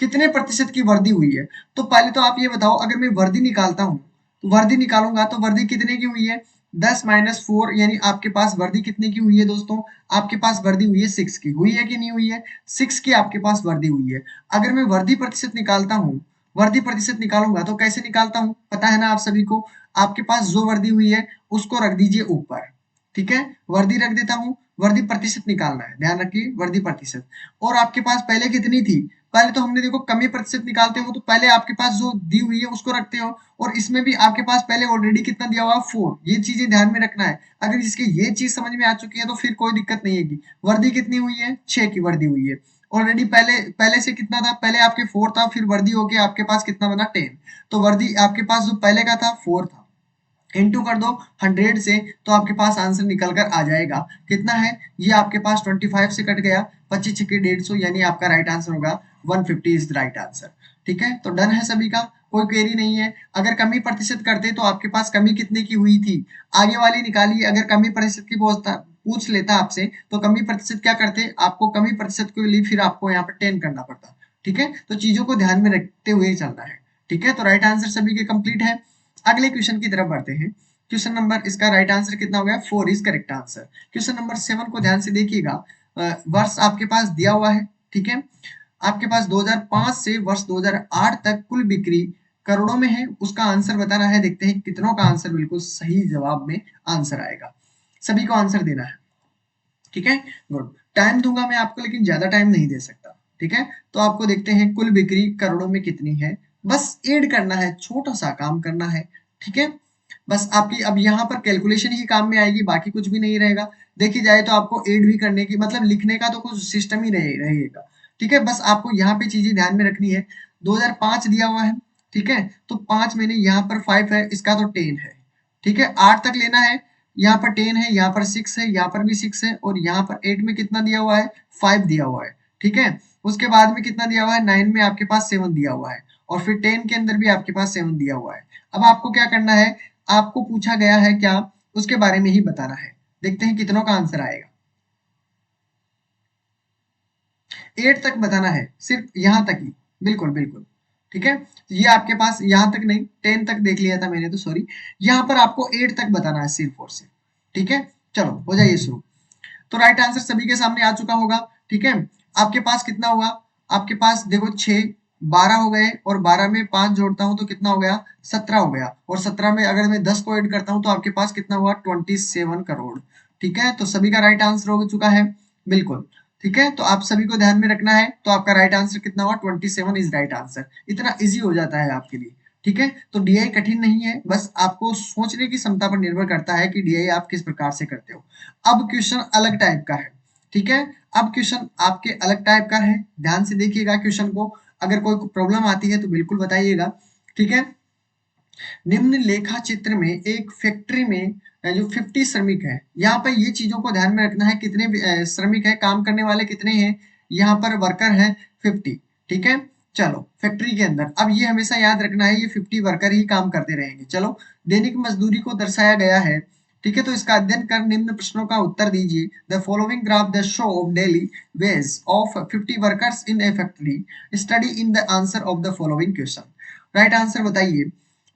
कितने प्रतिशत की वृद्धि हुई है। तो पहले तो आप ये बताओ, अगर मैं वर्दी निकालता हूँ, तो वर्दी निकालूंगा तो वर्दी कितने की हुई है, 10 - 4, यानी आपके पास वर्दी कितने की हुई है दोस्तों, आपके पास वर्दी हुई है 6 की, हुई है कि नहीं हुई है, 6 की आपके पास वर्दी हुई है। अगर मैं वर्दी प्रतिशत निकालता हूँ, वर्दी प्रतिशत निकालूंगा तो कैसे निकालता हूँ, पता है ना आप सभी को, आपके पास जो वर्दी हुई है उसको रख दीजिए ऊपर, ठीक है, वर्दी रख देता हूँ, वर्दी प्रतिशत निकालना है, ध्यान रखिए वर्दी प्रतिशत। और आपके पास पहले कितनी थी, पहले तो हमने देखो कमी प्रतिशत निकालते हो तो पहले आपके पास जो दी हुई है उसको रखते हो, और इसमें भी आपके पास पहले ऑलरेडी कितना दिया हुआ है 4, ये चीजें ध्यान में रखना है। अगर इसके ये चीज समझ में आ चुकी है तो फिर कोई दिक्कत नहीं है। वर्दी कितनी हुई है, 6 की वर्दी हुई है ऑलरेडी। पहले पहले से कितना था, पहले आपके 4 था, फिर वर्दी होके आपके पास कितना बना 10, तो वर्दी आपके पास जो पहले का था 4 था, इंटू कर दो 100 से, तो आपके पास आंसर निकल कर आ जाएगा। कितना है ये आपके पास 25 से कट गया, 25 छक्के 150, यानी आपका राइट आंसर होगा 150 इज द राइट आंसर। ठीक है, तो डन है सभी का, कोई क्वेरी नहीं है। अगर कमी प्रतिशत करते तो आपके पास कमी कितने की हुई थी, आगे वाली निकालिए। अगर कमी प्रतिशत की पूछ लेता आपसे तो कमी प्रतिशत क्या करते, आपको कमी प्रतिशत के लिए फिर आपको यहाँ पर 10 करना पड़ता। ठीक है, तो चीजों को ध्यान में रखते हुए चलना है। ठीक है, तो राइट आंसर सभी के कंप्लीट है। अगले क्वेश्चन की तरफ बढ़ते हैं। क्वेश्चन नंबर, इसका राइट आंसर कितना हो गया, 4 is correct answer. Question number 7 को ध्यान से देखिएगा। वर्ष आपके पास दिया हुआ है। ठीक है, आपके पास 2005 से वर्ष 2008 तक कुल बिक्री करोड़ों में है, उसका आंसर बताना है। देखते हैं कितनों का आंसर बिल्कुल सही जवाब में आंसर आएगा। सभी को आंसर देना है। ठीक है, गुड। टाइम दूंगा मैं आपको, लेकिन ज्यादा टाइम नहीं दे सकता। ठीक है, तो आपको देखते हैं कुल बिक्री करोड़ों में कितनी है, बस ऐड करना है, छोटा सा काम करना है। ठीक है, बस आपकी अब यहाँ पर कैलकुलेशन ही काम में आएगी, बाकी कुछ भी नहीं रहेगा। देखी जाए तो आपको ऐड भी करने की, मतलब लिखने का तो कुछ सिस्टम ही रहेगा। ठीक है, बस आपको यहाँ पे चीजें ध्यान में रखनी है। 2005 दिया हुआ है। ठीक है, तो 5 मैंने यहाँ पर 5 है, इसका तो 10 है। ठीक है, 8 तक लेना है, यहाँ पर 10 है, यहाँ पर 6 है, यहाँ पर भी 6 है, और यहाँ पर 8 में कितना दिया हुआ है, 5 दिया हुआ है। ठीक है, उसके बाद में कितना दिया हुआ है, 9 में आपके पास 7 दिया हुआ है, और फिर 10 के अंदर भी आपके पास 7 दिया हुआ है। अब आपको क्या करना है, आपको पूछा गया है क्या, उसके बारे में ही बताना है। देखते हैं कितनों का आंसर आएगा। 8 तक बताना है, सिर्फ यहाँ तक ही, बिल्कुल बिल्कुल। ठीक है, ये आपके पास यहाँ तक नहीं, 10 तक देख लिया था मैंने तो, सॉरी। यहाँ पर आपको 8 तक बताना है सिर्फ और सिर्फ। ठीक है, चलो हो जाइए शुरू। तो राइट आंसर सभी के सामने आ चुका होगा। ठीक है, आपके पास कितना हुआ, आपके पास देखो 6, 12 हो गए, और 12 में 5 जोड़ता हूं तो कितना हो गया, 17 हो गया, और 17 में अगर मैं 10 को ऐड करता हूं तो आपके पास कितना हुआ, 27 करोड़। ठीक है, तो सभी का राइट आंसर हो चुका है, बिल्कुल। ठीक है, तो आप सभी को ध्यान में रखना है। तो आपका राइट आंसर कितना हुआ, 27 इज राइट आंसर। इतना इजी हो जाता है आपके लिए। ठीक है, तो डीआई कठिन नहीं है, बस आपको सोचने की क्षमता पर निर्भर करता है कि डीआई आप किस प्रकार से करते हो। अब क्वेश्चन अलग टाइप का है। ठीक है, अब क्वेश्चन आपके अलग टाइप का है, ध्यान से देखिएगा क्वेश्चन को। अगर कोई प्रॉब्लम आती है तो बिल्कुल बताइएगा। ठीक है, निम्न लेखा चित्र में एक फैक्ट्री में जो 50 श्रमिक है, यहाँ पर ये चीजों को ध्यान में रखना है, कितने श्रमिक है, काम करने वाले कितने हैं, यहाँ पर वर्कर है 50। ठीक है, चलो फैक्ट्री के अंदर, अब ये हमेशा याद रखना है, ये 50 वर्कर ही काम करते रहेंगे। चलो, दैनिक मजदूरी को दर्शाया गया है। ठीक है, तो इसका अध्ययन कर निम्न प्रश्नों का उत्तर दीजिए। The following graph the show off daily ways of 50 workers in A factory, study in the answer of the following question. Right answer बताइए।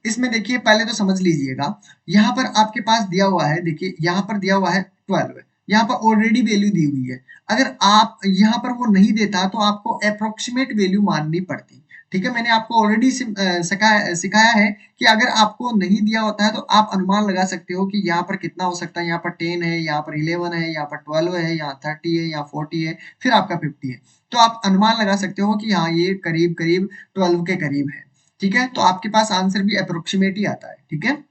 इसमें देखिए पहले तो समझ लीजिएगा, यहाँ पर आपके पास दिया हुआ है, देखिए यहाँ पर दिया हुआ है 12, यहाँ पर ऑलरेडी वैल्यू दी हुई है। अगर आप यहाँ पर वो नहीं देता तो आपको अप्रोक्सीमेट वैल्यू माननी पड़ती। ठीक है, मैंने आपको ऑलरेडी सिखाया है कि अगर आपको नहीं दिया होता है तो आप अनुमान लगा सकते हो कि यहाँ पर कितना हो सकता है, यहाँ पर 10 है, यहाँ पर 11 है, यहाँ पर 12 है, यहाँ 30 है, यहाँ 40 है, फिर आपका 50 है। तो आप अनुमान लगा सकते हो कि हाँ ये करीब करीब 12 के करीब है। ठीक है, तो आपके पास आंसर भी अप्रोक्सीमेट ही आता है। ठीक है,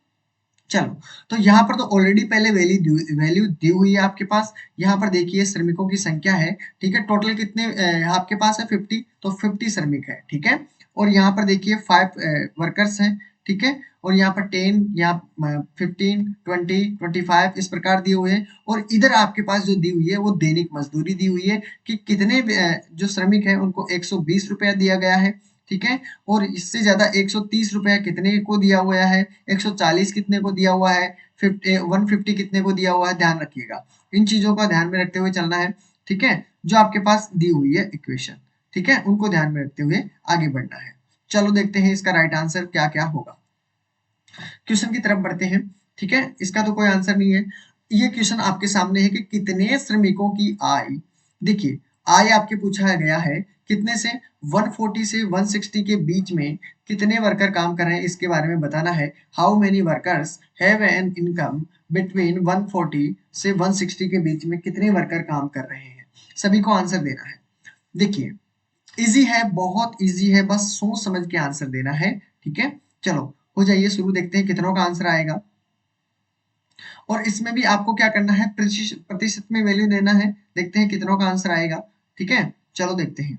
चलो, तो यहाँ पर तो ऑलरेडी पहले वैल्यू दी हुई है आपके पास। यहाँ पर देखिए श्रमिकों की संख्या है। ठीक है, टोटल कितने आपके पास है, 50, तो 50 श्रमिक है। ठीक है, और यहाँ पर देखिए 5 वर्कर्स हैं। ठीक है, और यहाँ पर 10, यहाँ 15, 20, 25 इस प्रकार दिए हुए हैं। और इधर आपके पास जो दी हुई है वो दैनिक मजदूरी दी हुई है, कि कितने जो श्रमिक है उनको 120 रुपया दिया गया है। ठीक है, और इससे ज्यादा 130 रुपया कितने को दिया हुआ है, 140 कितने को दिया हुआ है, 150 कितने को दिया हुआ है, ध्यान रखिएगा। इन चीजों का ध्यान में रखते हुए चलना है। ठीक है, जो आपके पास दी हुई है इक्वेशन, ठीक है, उनको ध्यान में रखते हुए आगे बढ़ना है। चलो देखते हैं इसका राइट आंसर क्या क्या होगा। क्वेश्चन की तरफ बढ़ते हैं। ठीक है, इसका तो कोई आंसर नहीं है। ये क्वेश्चन आपके सामने है कि कितने श्रमिकों की आय, देखिए आय आपके पूछा गया है कितने से, 140 से 160 के बीच में कितने वर्कर काम कर रहे हैं, इसके बारे में बताना है। How many workers have an income between 140 से 160 के बीच में कितने वर्कर काम कर रहे हैं, सभी को आंसर देना है। देखिए इजी है, बहुत इजी है, बस सोच समझ के आंसर देना है। ठीक है, चलो हो जाइए शुरू, देखते हैं कितनों का आंसर आएगा। और इसमें भी आपको क्या करना है, प्रतिशत में वैल्यू देना है। देखते हैं कितनों का आंसर आएगा। ठीक है, चलो देखते हैं।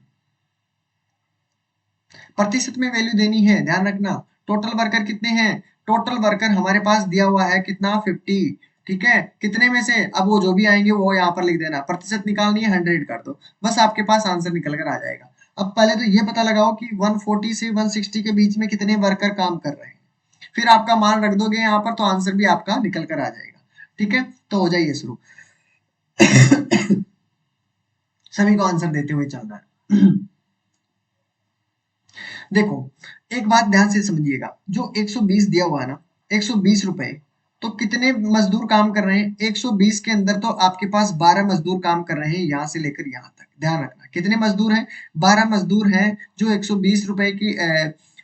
प्रतिशत में वैल्यू देनी है, ध्यान रखना। टोटल वर्कर कितने हैं, टोटल वर्कर हमारे पास दिया हुआ है कितना, 50। ठीक है, कितने में से, अब वो जो भी आएंगे वो यहाँ पर लिख देना, प्रतिशत निकालनी है 100 कर दो, बस आपके पास आंसर निकल कर आ जाएगा। अब पहले तो ये पता लगाओ कि 140 से 160 के बीच में कितने वर्कर काम कर रहे हैं, फिर आपका मान रख दोगे यहाँ पर तो आंसर भी आपका निकल कर आ जाएगा। ठीक है, तो हो जाइए शुरू। सभी को आंसर देते हुए चल रहा है। देखो, एक बात ध्यान से समझिएगा, जो 120 दिया हुआ है ना, 120 रुपए, तो कितने मजदूर काम कर रहे हैं, 120 के अंदर तो आपके पास 12 मजदूर काम कर रहे हैं, यहां से लेकर यहां तक। ध्यान रखना कितने मजदूर हैं, 12 मजदूर हैं जो 120 रुपए की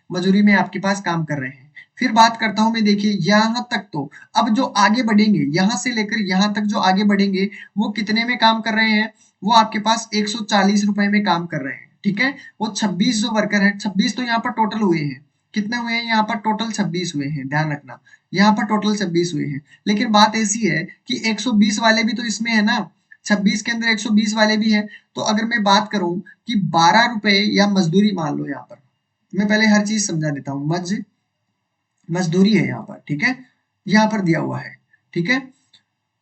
मजूरी में आपके पास काम कर रहे हैं। फिर बात करता हूं मैं, देखिए यहां तक, तो अब जो आगे बढ़ेंगे, यहां से लेकर यहां तक जो आगे बढ़ेंगे, वो कितने में काम कर रहे हैं, वो आपके पास 140 रुपए में काम कर रहे हैं। ठीक है, वो 26 जो वर्कर है, 26 तो यहाँ पर टोटल हुए हैं, कितने हुए हैं यहाँ पर, टोटल 26 हुए हैं, ध्यान रखना यहाँ पर टोटल 26 हुए हैं। लेकिन बात ऐसी है कि 120 वाले भी तो इसमें है ना, 26 के अंदर 120 वाले भी है। तो अगर मैं बात करूं कि 12 रुपए या मजदूरी मान लो, यहाँ पर मैं पहले हर चीज समझा देता हूँ, मजदूरी है यहाँ पर। ठीक है, यहाँ पर दिया हुआ है। ठीक है,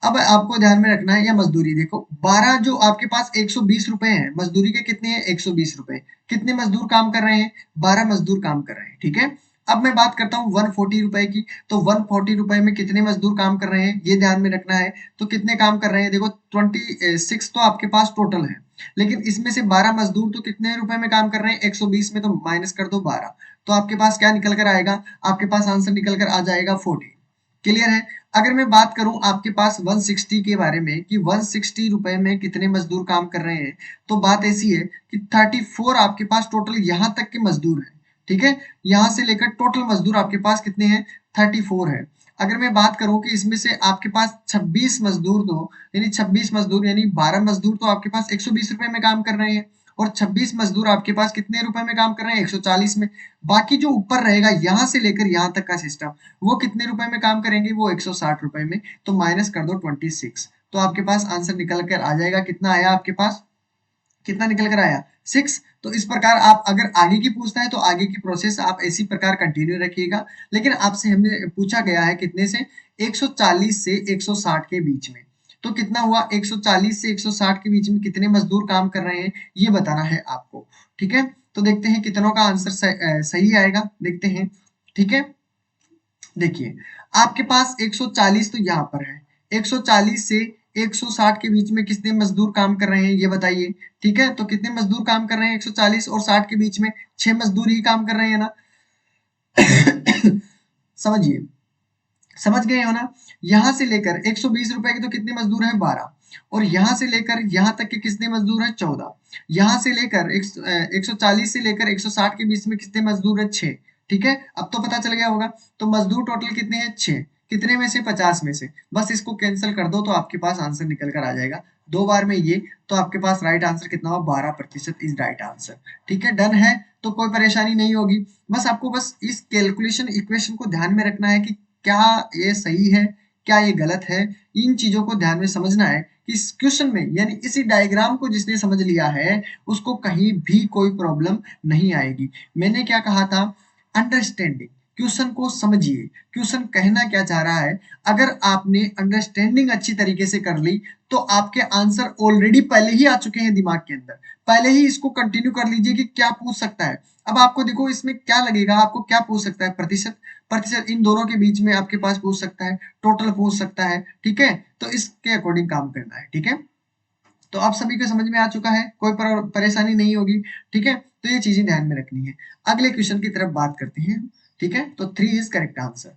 अब आपको ध्यान में रखना है, या मजदूरी देखो, 12 जो आपके पास 120 रुपए हैं, मजदूरी के कितने हैं, 120 रुपए। कितने मजदूर काम कर रहे हैं, 12 मजदूर काम कर रहे हैं। ठीक है, अब मैं बात करता हूँ 140 रुपए की, तो 140 रुपए में कितने मजदूर काम कर रहे हैं, ये ध्यान में रखना है। तो कितने काम कर रहे हैं, देखो 26 तो आपके पास टोटल है, लेकिन इसमें से 12 मजदूर तो कितने रुपए में काम कर रहे हैं, 120 में तो माइनस कर दो 12, तो आपके पास क्या निकल कर आएगा, आपके पास आंसर निकल कर आ जाएगा 40। क्लियर है। अगर मैं बात करूं आपके पास 160 के बारे में कि 160 रुपए में कितने मजदूर काम कर रहे हैं, तो बात ऐसी है कि 34 आपके पास टोटल यहां तक के मजदूर हैं। ठीक है, यहां से लेकर टोटल मजदूर आपके पास कितने हैं, 34 है। अगर मैं बात करूं कि इसमें से आपके पास 26 मजदूर, दो यानी 26 मजदूर यानी 12 मजदूर तो आपके पास 120 रुपए में काम कर रहे हैं, और 26 मजदूर आपके पास कितने रुपए में काम कर रहे हैं, 140 में। बाकी जो ऊपर रहेगा यहां से लेकर यहां तक का सिस्टम, वो कितने रुपए में काम करेंगे, वो 160 रुपए में, तो माइनस कर दो 26, तो आपके पास आंसर निकल कर आ जाएगा, कितना आया आपके पास, कितना निकल कर आया, 6। तो इस प्रकार आप अगर आगे की पूछता है तो आगे की प्रोसेस आप इसी प्रकार कंटिन्यू रखिएगा। लेकिन आपसे हमें पूछा गया है कितने से, 140 से 160 के बीच में, तो कितना हुआ, 140 से 160 के बीच में कितने मजदूर काम कर रहे हैं, ये बताना है आपको। ठीक है, तो देखते हैं कितनों का आंसर सही आएगा, देखते हैं। ठीक है, देखिए आपके पास 140 तो यहाँ पर है, 140 से 160 के बीच में कितने मजदूर काम कर रहे हैं, ये बताइए। ठीक है, तो कितने मजदूर काम कर रहे हैं 140 और 60 के बीच में, 6 मजदूर ही काम कर रहे हैं ना। समझिए, समझ गए हो ना। यहां से लेकर 120 रुपए के तो कितने मजदूर हैं, 12, और यहां से लेकर यहां तक के कितने मजदूर हैं, 14। यहां से लेकर 140 से लेकर 160 के बीच में कितने मजदूर हैं, 6। ठीक है, अब तो पता चल गया होगा। तो मजदूर टोटल कितने हैं, 6, कितने में से, 50 में से, बस इसको कैंसिल कर दो तो आपके पास आंसर निकल कर आ जाएगा, दो बार में ये, तो आपके पास राइट आंसर कितना हुआ, 12% इज राइट आंसर। ठीक है, डन है, तो कोई परेशानी नहीं होगी। बस आपको बस इस कैलकुलेशन इक्वेशन को ध्यान में रखना है कि क्या ये सही है, क्या ये गलत है, इन चीजों को ध्यान में समझना है कि इस क्वेश्चन में, यानी इसी डायग्राम को जिसने समझ लिया है उसको कहीं भी कोई प्रॉब्लम नहीं आएगी। मैंने क्या कहा था, अंडरस्टैंडिंग, क्वेश्चन को समझिए, क्वेश्चन कहना क्या चाह रहा है। अगर आपने अंडरस्टैंडिंग अच्छी तरीके से कर ली तो आपके आंसर ऑलरेडी पहले ही आ चुके हैं दिमाग के अंदर, पहले ही इसको कंटिन्यू कर लीजिए कि क्या पूछ सकता है। अब आपको देखो इसमें क्या लगेगा, आपको क्या पूछ सकता है, प्रतिशत, प्रतिशत इन दोनों के बीच में आपके पास पूछ सकता है, टोटल पूछ सकता है। ठीक है, तो इसके अकॉर्डिंग काम करना है। ठीक है, तो आप सभी को समझ में आ चुका है, कोई परेशानी नहीं होगी। ठीक है, तो ये चीजें ध्यान में रखनी है। अगले क्वेश्चन की तरफ बात करते हैं। ठीक है, तो 3 इज करेक्ट आंसर।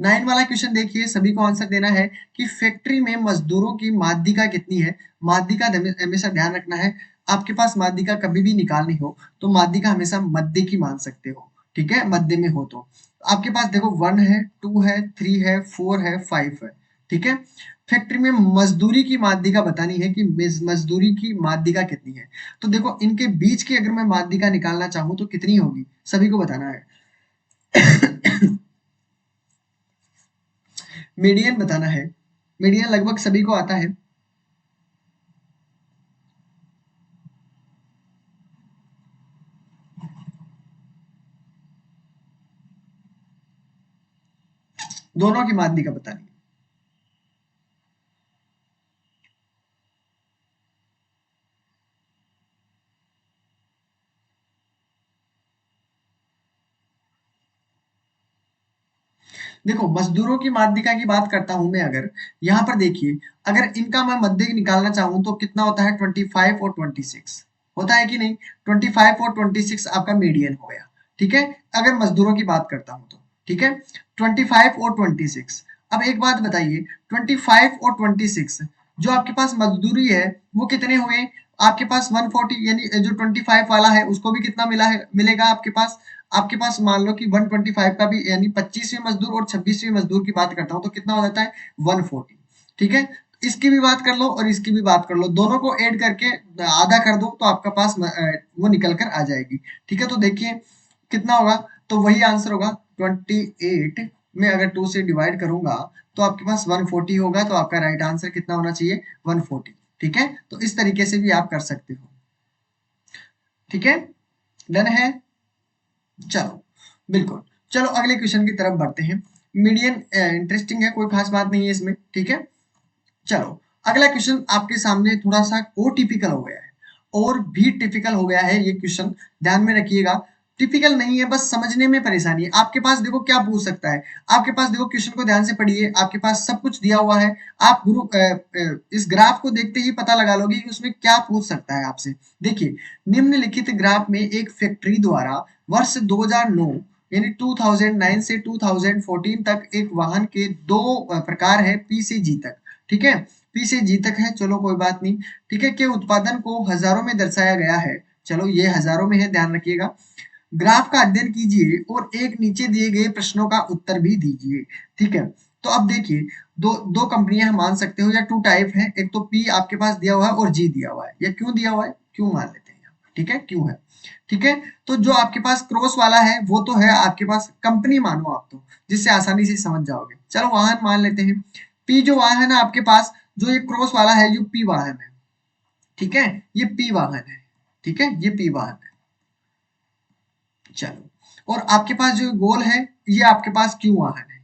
9 वाला क्वेश्चन देखिए, सभी को आंसर देना है कि फैक्ट्री में मजदूरों की माध्यिका कितनी है। माध्यिका हमेशा ध्यान रखना है, आपके पास माध्यिका कभी भी निकालनी हो तो माध्यिका हमेशा मध्य की मान सकते हो। ठीक है, मध्य में हो तो आपके पास देखो 1 है, 2 है, 3 है, 4 है, 5 है। ठीक है। फैक्ट्री में मजदूरी की माध्यिका बतानी है कि मजदूरी की माध्यिका कितनी है। तो देखो इनके बीच की अगर मैं माध्यिका निकालना चाहूं तो कितनी होगी, सभी को बताना है। मीडियन बताना है। मीडियन लगभग सभी को आता है। दोनों की माध्यिका बतानी है। देखो मजदूरों की माध्यिका की बात करता हूं मैं, अगर यहाँ पर देखिए, अगर इनका मैं मध्य निकालना चाहूं तो कितना होता है, 25 और 26 होता है कि नहीं। 25 और 26 आपका मीडियन हो गया। ठीक है, अगर मजदूरों की बात करता हूं तो ठीक है, 25 और 26। अब एक बात बताइए, 25 और 26 जो आपके पास मजदूरी है वो कितने हुए आपके पास, 140, यानी जो 25 वाला है उसको भी कितना मिला है, मिलेगा आपके पास मान लो कि 125 का भी, यानी 25वें मजदूर और 26वें मजदूर की बात करता हूं तो कितना हो जाता है, 140। ठीक है, इसकी भी बात कर लो और इसकी भी बात कर लो, दोनों को ऐड करके आधा कर दो तो आपका पास वो निकल कर आ जाएगी। ठीक है, तो देखिए कितना होगा, तो वही आंसर होगा। 28 में अगर 2 से डिवाइड करूंगा तो आपके पास 140 होगा, तो आपका राइट आंसर कितना होना चाहिए, 140। ठीक है, तो इस तरीके से भी आप कर सकते हो। ठीक है, डन है। चलो, बिल्कुल। चलो अगले क्वेश्चन की तरफ बढ़ते हैं। मीडियन इंटरेस्टिंग है, कोई खास बात नहीं है इसमें। ठीक है, चलो अगला क्वेश्चन आपके सामने थोड़ा सा और टिपिकल हो गया है, और भी टिपिकल हो गया है ये क्वेश्चन, ध्यान में रखिएगा। टिपिकल नहीं है, बस समझने में परेशानी है। आपके पास देखो क्या पूछ सकता है, आपके पास देखो क्वेश्चन को ध्यान से पढ़िए, आपके पास सब कुछ दिया हुआ है। आप इस ग्राफ को देखते ही पता लगा लोगे कि उसमें क्या पूछ सकता है आपसे। देखिए, निम्नलिखित ग्राफ में एक फैक्ट्री द्वारा वर्ष 2009 यानी 2009 से 2014 तक एक वाहन के दो प्रकार है, पी से जी तक। ठीक है, पी से जी तक है, चलो कोई बात नहीं। ठीक है, के उत्पादन को हजारों में दर्शाया गया है। चलो ये हजारों में है, ध्यान रखिएगा। ग्राफ का अध्ययन कीजिए और एक नीचे दिए गए प्रश्नों का उत्तर भी दीजिए। ठीक है, तो अब देखिए, दो दो कंपनियां हम मान सकते हो, या टू टाइप है, एक तो पी आपके पास दिया हुआ है और जी दिया हुआ है, या क्यों दिया हुआ है, क्यों मान लेते हैं। ठीक है, क्यों है। ठीक है, तो जो आपके पास क्रॉस वाला है वो तो है आपके पास कंपनी, मानो आप तो, जिससे आसानी से समझ जाओगे। चलो वाहन मान लेते हैं। पी जो वाहन है आपके पास, जो ये क्रॉस वाला है, ये पी वाहन है। ठीक है, ये पी वाहन है। ठीक है, ये पी वाहन है। चलो, और आपके पास जो गोल है, ये आपके पास क्यू वाहन है।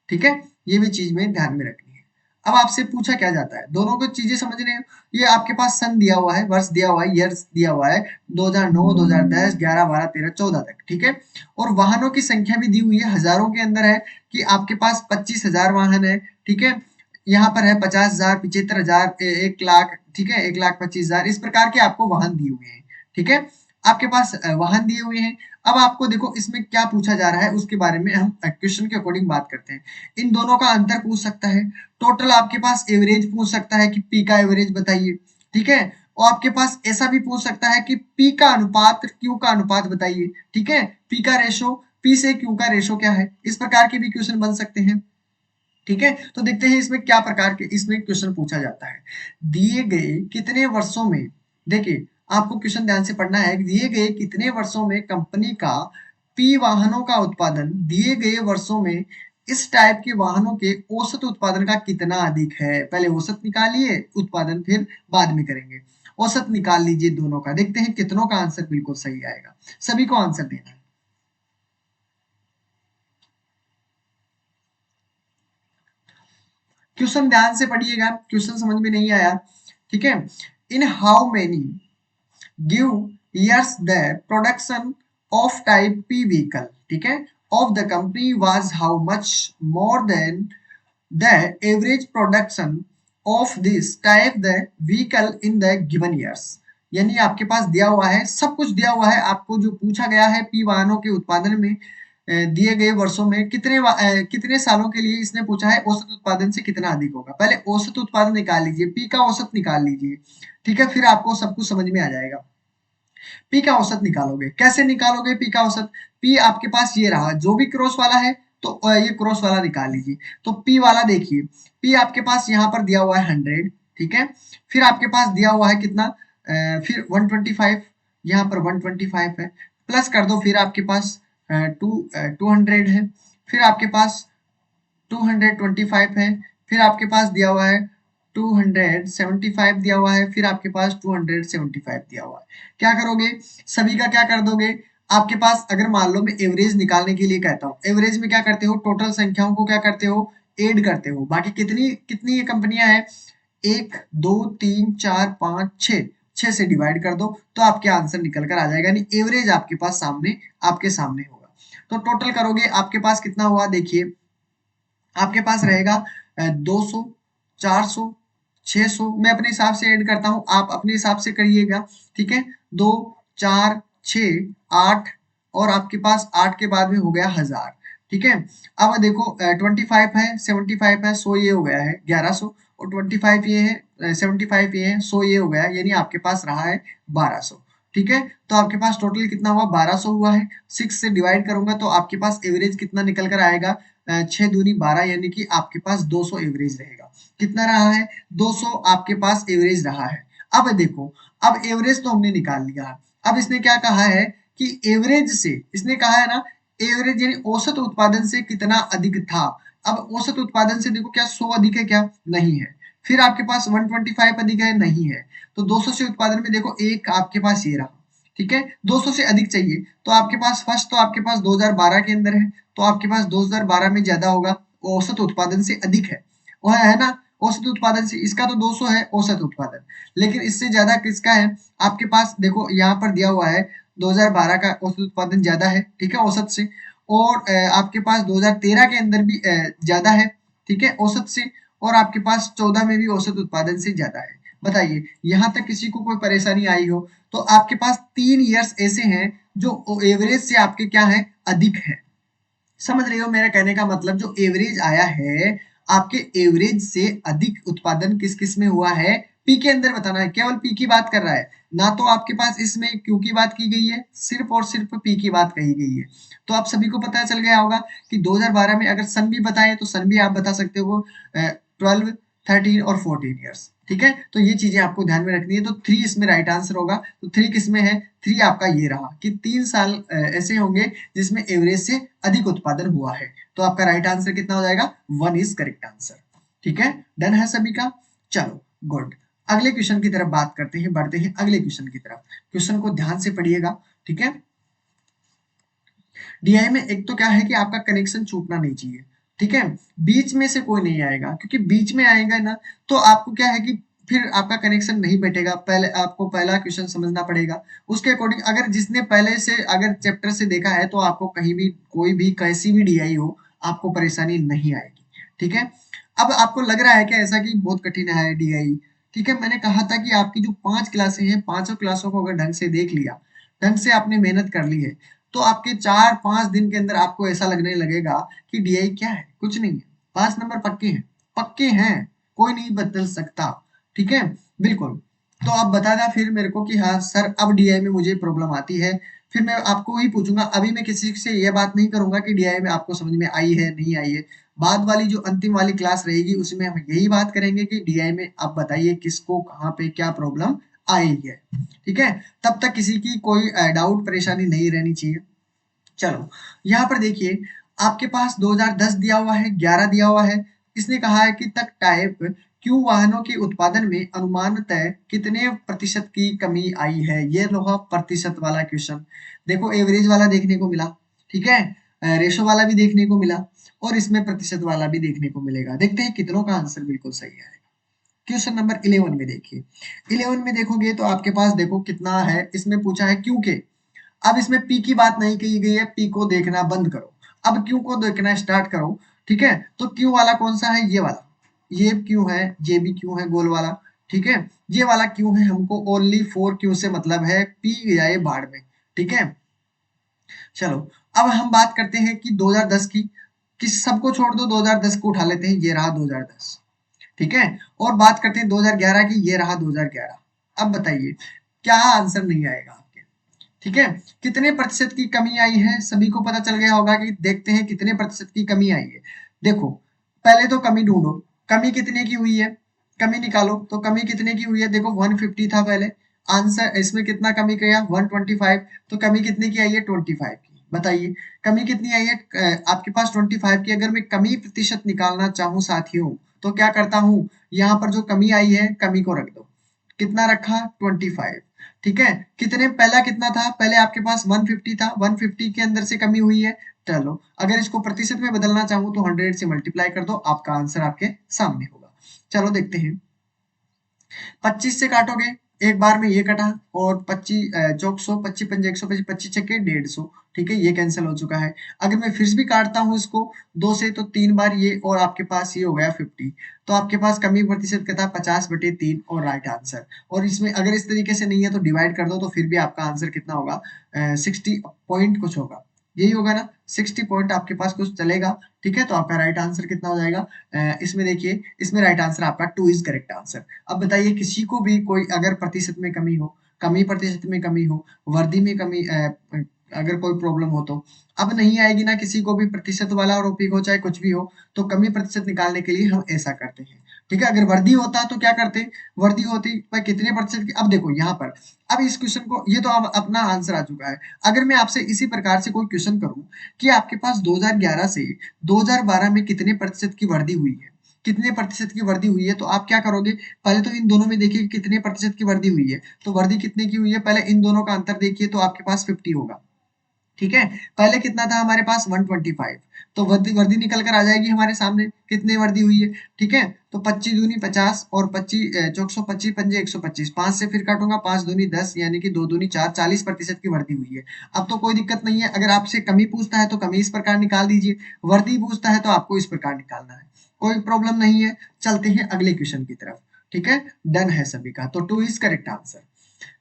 ठीक है, ये भी चीज में ध्यान में रखनी है। अब आपसे पूछा क्या जाता है, दोनों को चीजें समझने हैं। ये आपके पास सन दिया हुआ है, वर्ष दिया हुआ है, ईयर्स दिया हुआ है, 2009, 2010, 11, 12, 13, 14 तक। ठीक है, और वाहनों की संख्या भी दी हुई है, हजारों के अंदर है, कि आपके पास 25,000 वाहन है। ठीक है, यहाँ पर है 50,000, 75,000, 1 लाख। ठीक है, 1,25,000, इस प्रकार के आपको वाहन दिए हुए हैं। ठीक है, आपके पास वाहन दिए हुए हैं। अब आपको देखो इसमें क्या पूछा जा रहा है उसके बारे में हम क्वेश्चन के अकॉर्डिंग बात करते हैं। इन दोनों का अंतर पूछ सकता है, टोटल आपके पास एवरेज पूछ सकता है कि पी का एवरेज बताइए। ठीक है, और आपके पास ऐसा भी पूछ सकता है कि पी का अनुपात क्यू का अनुपात बताइए। ठीक है, पी का रेशो, पी से क्यू का रेशो क्या है, इस प्रकार के भी क्वेश्चन बन सकते हैं। ठीक है, तो देखते हैं इसमें क्या प्रकार के इसमें क्वेश्चन पूछा जाता है। दिए गए कितने वर्षों में, देखिए आपको क्वेश्चन ध्यान से पढ़ना है, दिए गए कितने वर्षों में कंपनी का पी वाहनों का उत्पादन दिए गए वर्षों में इस टाइप के वाहनों के औसत उत्पादन का कितना अधिक है। पहले औसत निकालिए, उत्पादन फिर बाद में करेंगे। औसत निकाल लीजिए दोनों का, देखते हैं कितनों का आंसर बिल्कुल सही आएगा। सभी को आंसर देना है। क्वेश्चन ध्यान से पढ़िएगा, क्वेश्चन समझ में नहीं आया। ठीक है, इन how many give years the production of type P vehicle, ठीक है, of the company was how much more than the average production of this type the vehicle in the given years। यानी आपके पास दिया हुआ है, सब कुछ दिया हुआ है, आपको जो पूछा गया है पी वाहनों के उत्पादन में दिए गए वर्षों में कितने सालों के लिए इसने पूछा है, औसत उत्पादन से कितना अधिक होगा। पहले औसत उत्पादन निकाल लीजिए, पी का औसत निकाल लीजिए। ठीक है, फिर आपको सब कुछ समझ में आ जाएगा। पी का औसत निकालोगे, कैसे निकालोगे पी का औसत, पी आपके पास ये रहा, जो भी क्रॉस वाला है तो ये क्रॉस वाला निकाल लीजिए। तो पी वाला देखिए, पी आपके पास यहाँ पर दिया हुआ है 100, ठीक है। फिर आपके पास दिया हुआ है कितना, फिर 125, यहाँ पर 125 है, प्लस कर दो, फिर आपके पास 200 है, फिर आपके पास 225 है, फिर आपके पास दिया हुआ है 275 दिया हुआ है, फिर आपके पास 275 दिया हुआ है। क्या करोगे, सभी का क्या कर दोगे, आपके पास अगर मान लो मैं एवरेज निकालने के लिए कहता हूँ, एवरेज में क्या करते हो, टोटल संख्याओं को क्या करते हो, ऐड करते हो। बाकी कितनी कितनी ये कंपनियां हैं, 1 2 3 4 5 6, 6 से डिवाइड कर दो तो आपके आंसर निकल कर आ जाएगा, यानी एवरेज आपके पास सामने, आपके सामने होगा। तो टोटल करोगे आपके पास कितना हुआ, देखिए आपके पास रहेगा 200, 400, 600, मैं अपने हिसाब से ऐड करता हूँ, आप अपने हिसाब से करिएगा, ठीक है। 2 4 6 8, और आपके पास 8 के बाद में हो गया 1000, ठीक है। अब देखो 25 है, 75 है, 100 ये हो गया है 1100, और 25 ये है, 75 ये है, 100 ये हो गया, यानी आपके पास रहा है 1200, ठीक है। तो आपके पास टोटल कितना हुआ, 1200 हुआ है। 6 से डिवाइड करूंगा तो आपके पास एवरेज कितना निकल कर आएगा, 6 दूनी 12, यानी कि आपके पास 200 एवरेज रहेगा। कितना रहा है, 200 आपके पास एवरेज रहा है। अब देखो, अब एवरेज तो हमने निकाल लिया है, अब इसने क्या कहा है कि एवरेज से, इसने कहा है ना एवरेज यानी औसत उत्पादन से कितना अधिक था। अब औसत उत्पादन से देखो, क्या 100 अधिक है, क्या नहीं है। फिर आपके पास 125 अधिक है, नहीं है। तो 200 से उत्पादन में देखो, एक आपके पास ये रहा, ठीक है। 200 से अधिक चाहिए तो आपके पास फर्स्ट, तो आपके पास 2012 के अंदर है, तो आपके पास 2012 में ज्यादा होगा, औसत उत्पादन से अधिक है, वह है ना। औसत उत्पादन से इसका तो 200 है औसत उत्पादन, लेकिन इससे ज्यादा किसका है, आपके पास देखो यहाँ पर दिया हुआ है 2012 का औसत उत्पादन ज्यादा है, ठीक है, औसत से। और आपके पास 2013 के अंदर भी ज्यादा है, ठीक है, औसत से। और आपके पास 14 में भी औसत उत्पादन से ज्यादा है। बताइए यहाँ तक किसी को कोई परेशानी आई हो, तो आपके पास 3 ईयर्स ऐसे हैं जो एवरेज से आपके क्या है, अधिक है। समझ रहे हो मेरे कहने का मतलब, जो एवरेज आया है, आपके एवरेज से अधिक उत्पादन किस किस में हुआ है, पी के अंदर बताना है, केवल पी की बात कर रहा है ना, तो आपके पास इसमें क्यू की बात की गई है, सिर्फ और सिर्फ पी की बात कही गई है। तो आप सभी को पता चल गया होगा कि 2012 में अगर सन भी बताए तो सन भी आप बता सकते हो 12, 13 और 14 ईयर्स, ठीक है। तो ये चीजें आपको ध्यान में रखनी है। तो 3 इसमें राइट आंसर होगा। तो 3 किसमें है, 3 आपका ये रहा कि 3 साल ऐसे होंगे जिसमें एवरेज से अधिक उत्पादन हुआ है। तो आपका राइट आंसर कितना हो जाएगा, 1 इज करेक्ट आंसर, ठीक है। डन है सभी का, चलो गुड। अगले क्वेश्चन की तरफ बात करते हैं, बढ़ते हैं अगले क्वेश्चन की तरफ। क्वेश्चन को ध्यान से पढ़िएगा, ठीक है। डीआई में एक तो क्या है कि आपका कनेक्शन छूटना नहीं चाहिए, ठीक है। बीच में से कोई नहीं आएगा, क्योंकि बीच में आएगा ना तो आपको क्या है कि फिर आपका कनेक्शन नहीं बैठेगा। पहले आपको पहला क्वेश्चन समझना पड़ेगा, उसके अकॉर्डिंग अगर जिसने पहले से अगर चैप्टर से देखा है तो आपको कहीं भी कोई भी कैसी भी डीआई हो आपको परेशानी नहीं आएगी, ठीक है। अब आपको लग रहा है कि ऐसा कि बहुत कठिन है डीआई, ठीक है। मैंने कहा था कि आपकी जो 5 क्लासें हैं, पांचों क्लासों को अगर ढंग से देख लिया, ढंग से आपने मेहनत कर ली है, तो आपके 4-5 दिन के अंदर आपको ऐसा लगने लगेगा कि डीआई क्या है, कुछ नहीं है। 5 नंबर पक्के हैं, पक्के हैं, कोई नहीं बदल सकता, ठीक है, बिल्कुल। तो आप बताना फिर मेरे को कि हाँ सर अब डीआई में मुझे प्रॉब्लम आती है, फिर मैं आपको ही पूछूंगा। अभी मैं किसी से ये बात नहीं करूंगा कि डीआई में आपको समझ में आई है नहीं आई है। बाद वाली जो अंतिम वाली क्लास रहेगी उसमें हम यही बात करेंगे कि डीआई में आप बताइए किसको कहाँ पे क्या प्रॉब्लम आई है, ठीक है। तब तक किसी की कोई डाउट परेशानी नहीं रहनी चाहिए। चलो यहाँ पर देखिए, आपके पास 2010 दिया हुआ है, 11 दिया हुआ है। इसने कहा है कि तक टाइप क्यू वाहनों के उत्पादन में अनुमानतः कितने प्रतिशत की कमी आई है। ये लोहा प्रतिशत वाला क्वेश्चन, देखो एवरेज वाला देखने को मिला, ठीक है, रेशो वाला भी देखने को मिला, और इसमें प्रतिशत वाला भी देखने को मिलेगा। देखते हैं कितनों का आंसर बिल्कुल सही है। क्वेश्चन नंबर 11 में देखिए, 11 में देखोगे तो आपके पास देखो कितना है, इसमें पूछा है क्यू के। अब इसमें पी की बात नहीं कही गई है, पी को देखना बंद करो, अब क्यू को देखना स्टार्ट करो, ठीक है। तो क्यू वाला कौन सा है, ये वाला, ये क्यू है, ये भी क्यू है गोल वाला, ठीक है। ये वाला क्यू है, हमको ओनली 4 क्यू से मतलब है, पी जाए बाढ़ में, ठीक है। चलो अब हम बात करते हैं कि 2010 की, किस सबको छोड़ दो, 2010 को उठा लेते हैं, ये रहा 2010, ठीक है। और बात करते हैं 2011 की, ये रहा 2011। अब बताइए क्या आंसर नहीं आएगा आपके, ठीक है, कितने प्रतिशत की कमी आई है सभी को पता चल गया होगा कि देखते हैं कितने प्रतिशत की कमी आई है। देखो पहले तो कमी ढूंढो, कमी कितने की हुई है, कमी निकालो। तो कमी कितने की हुई है, देखो 150 था पहले, आंसर इसमें कितना कमी किया 125, तो कमी कितने की आई है 25 की। बताइए कमी कितनी आई है, आपके पास 25 की। अगर मैं कमी प्रतिशत निकालना चाहूँ साथियों तो क्या करता हूँ, यहाँ पर जो कमी आई है कमी को रख दो, कितना रखा 25। ठीक है, कितने पहला कितना था, पहले आपके पास 150 था, 150 के अंदर से कमी हुई है। चलो अगर इसको प्रतिशत में बदलना चाहूँ तो 100 से मल्टीप्लाई कर दो, आपका आंसर आपके सामने होगा। चलो देखते हैं, 25 से काटोगे, एक बार में ये कटा, और 25 चौक 100, 25 पंजे 125, 25 छक्के 150। ठीक है, ये कैंसिल हो चुका है। अगर मैं फिर भी काटता हूँ इसको 2 से, तो 3 बार ये, और आपके पास ये हो गया 50। तो आपके पास कमी प्रतिशत कितना 50/3 और राइट आंसर। और इसमें अगर इस तरीके से नहीं है तो डिवाइड कर दो, तो फिर भी आपका आंसर कितना होगा 60 पॉइंट कुछ होगा, यही होगा ना, 60 पॉइंट आपके पास कुछ चलेगा। ठीक है, तो आपका राइट आंसर कितना हो जाएगा, इसमें देखिए, इसमें राइट आंसर आपका 2 इज करेक्ट आंसर। अब बताइए किसी को भी कोई अगर प्रतिशत में कमी हो, कमी प्रतिशत में कमी हो, वर्दी में कमी, अगर कोई प्रॉब्लम हो, तो अब नहीं आएगी ना किसी को भी, प्रतिशत वाला टॉपिक हो चाहे कुछ भी हो, तो कमी प्रतिशत निकालने के लिए हम ऐसा करते हैं। ठीक है, अगर वर्दी होता तो क्या करते, वर्दी होती भाई कितने प्रतिशत की। अब देखो यहाँ पर, अब इस क्वेश्चन को, ये तो अब अपना आंसर आ चुका है। अगर मैं आपसे इसी प्रकार से कोई क्वेश्चन करूं कि आपके पास 2011 से 2012 में कितने प्रतिशत की वृद्धि हुई है, कितने प्रतिशत की वृद्धि हुई है, तो आप क्या करोगे, पहले तो इन दोनों में देखिए कितने प्रतिशत की वृद्धि हुई है। तो वृद्धि कितने की हुई है, पहले इन दोनों का अंतर देखिए, तो आपके पास 50 होगा। ठीक है, पहले कितना था हमारे पास 125, तो वर्दी वर्दी निकल कर आ जाएगी हमारे सामने, कितनी वर्दी हुई है। ठीक है, तो 25 दूनी 50 और 25 चौक 125 पंजे 125, 5 से फिर काटूंगा, 5 दूनी 10 यानी कि 2 दूनी 4, 40% की वर्दी हुई है। अब तो कोई दिक्कत नहीं है, अगर आपसे कमी पूछता है तो कमी इस प्रकार निकाल दीजिए, वर्दी पूछता है तो आपको इस प्रकार निकालना है, कोई प्रॉब्लम नहीं है। चलते हैं अगले क्वेश्चन की तरफ। ठीक है, डन है सभी का, तो 2 इज करेक्ट आंसर।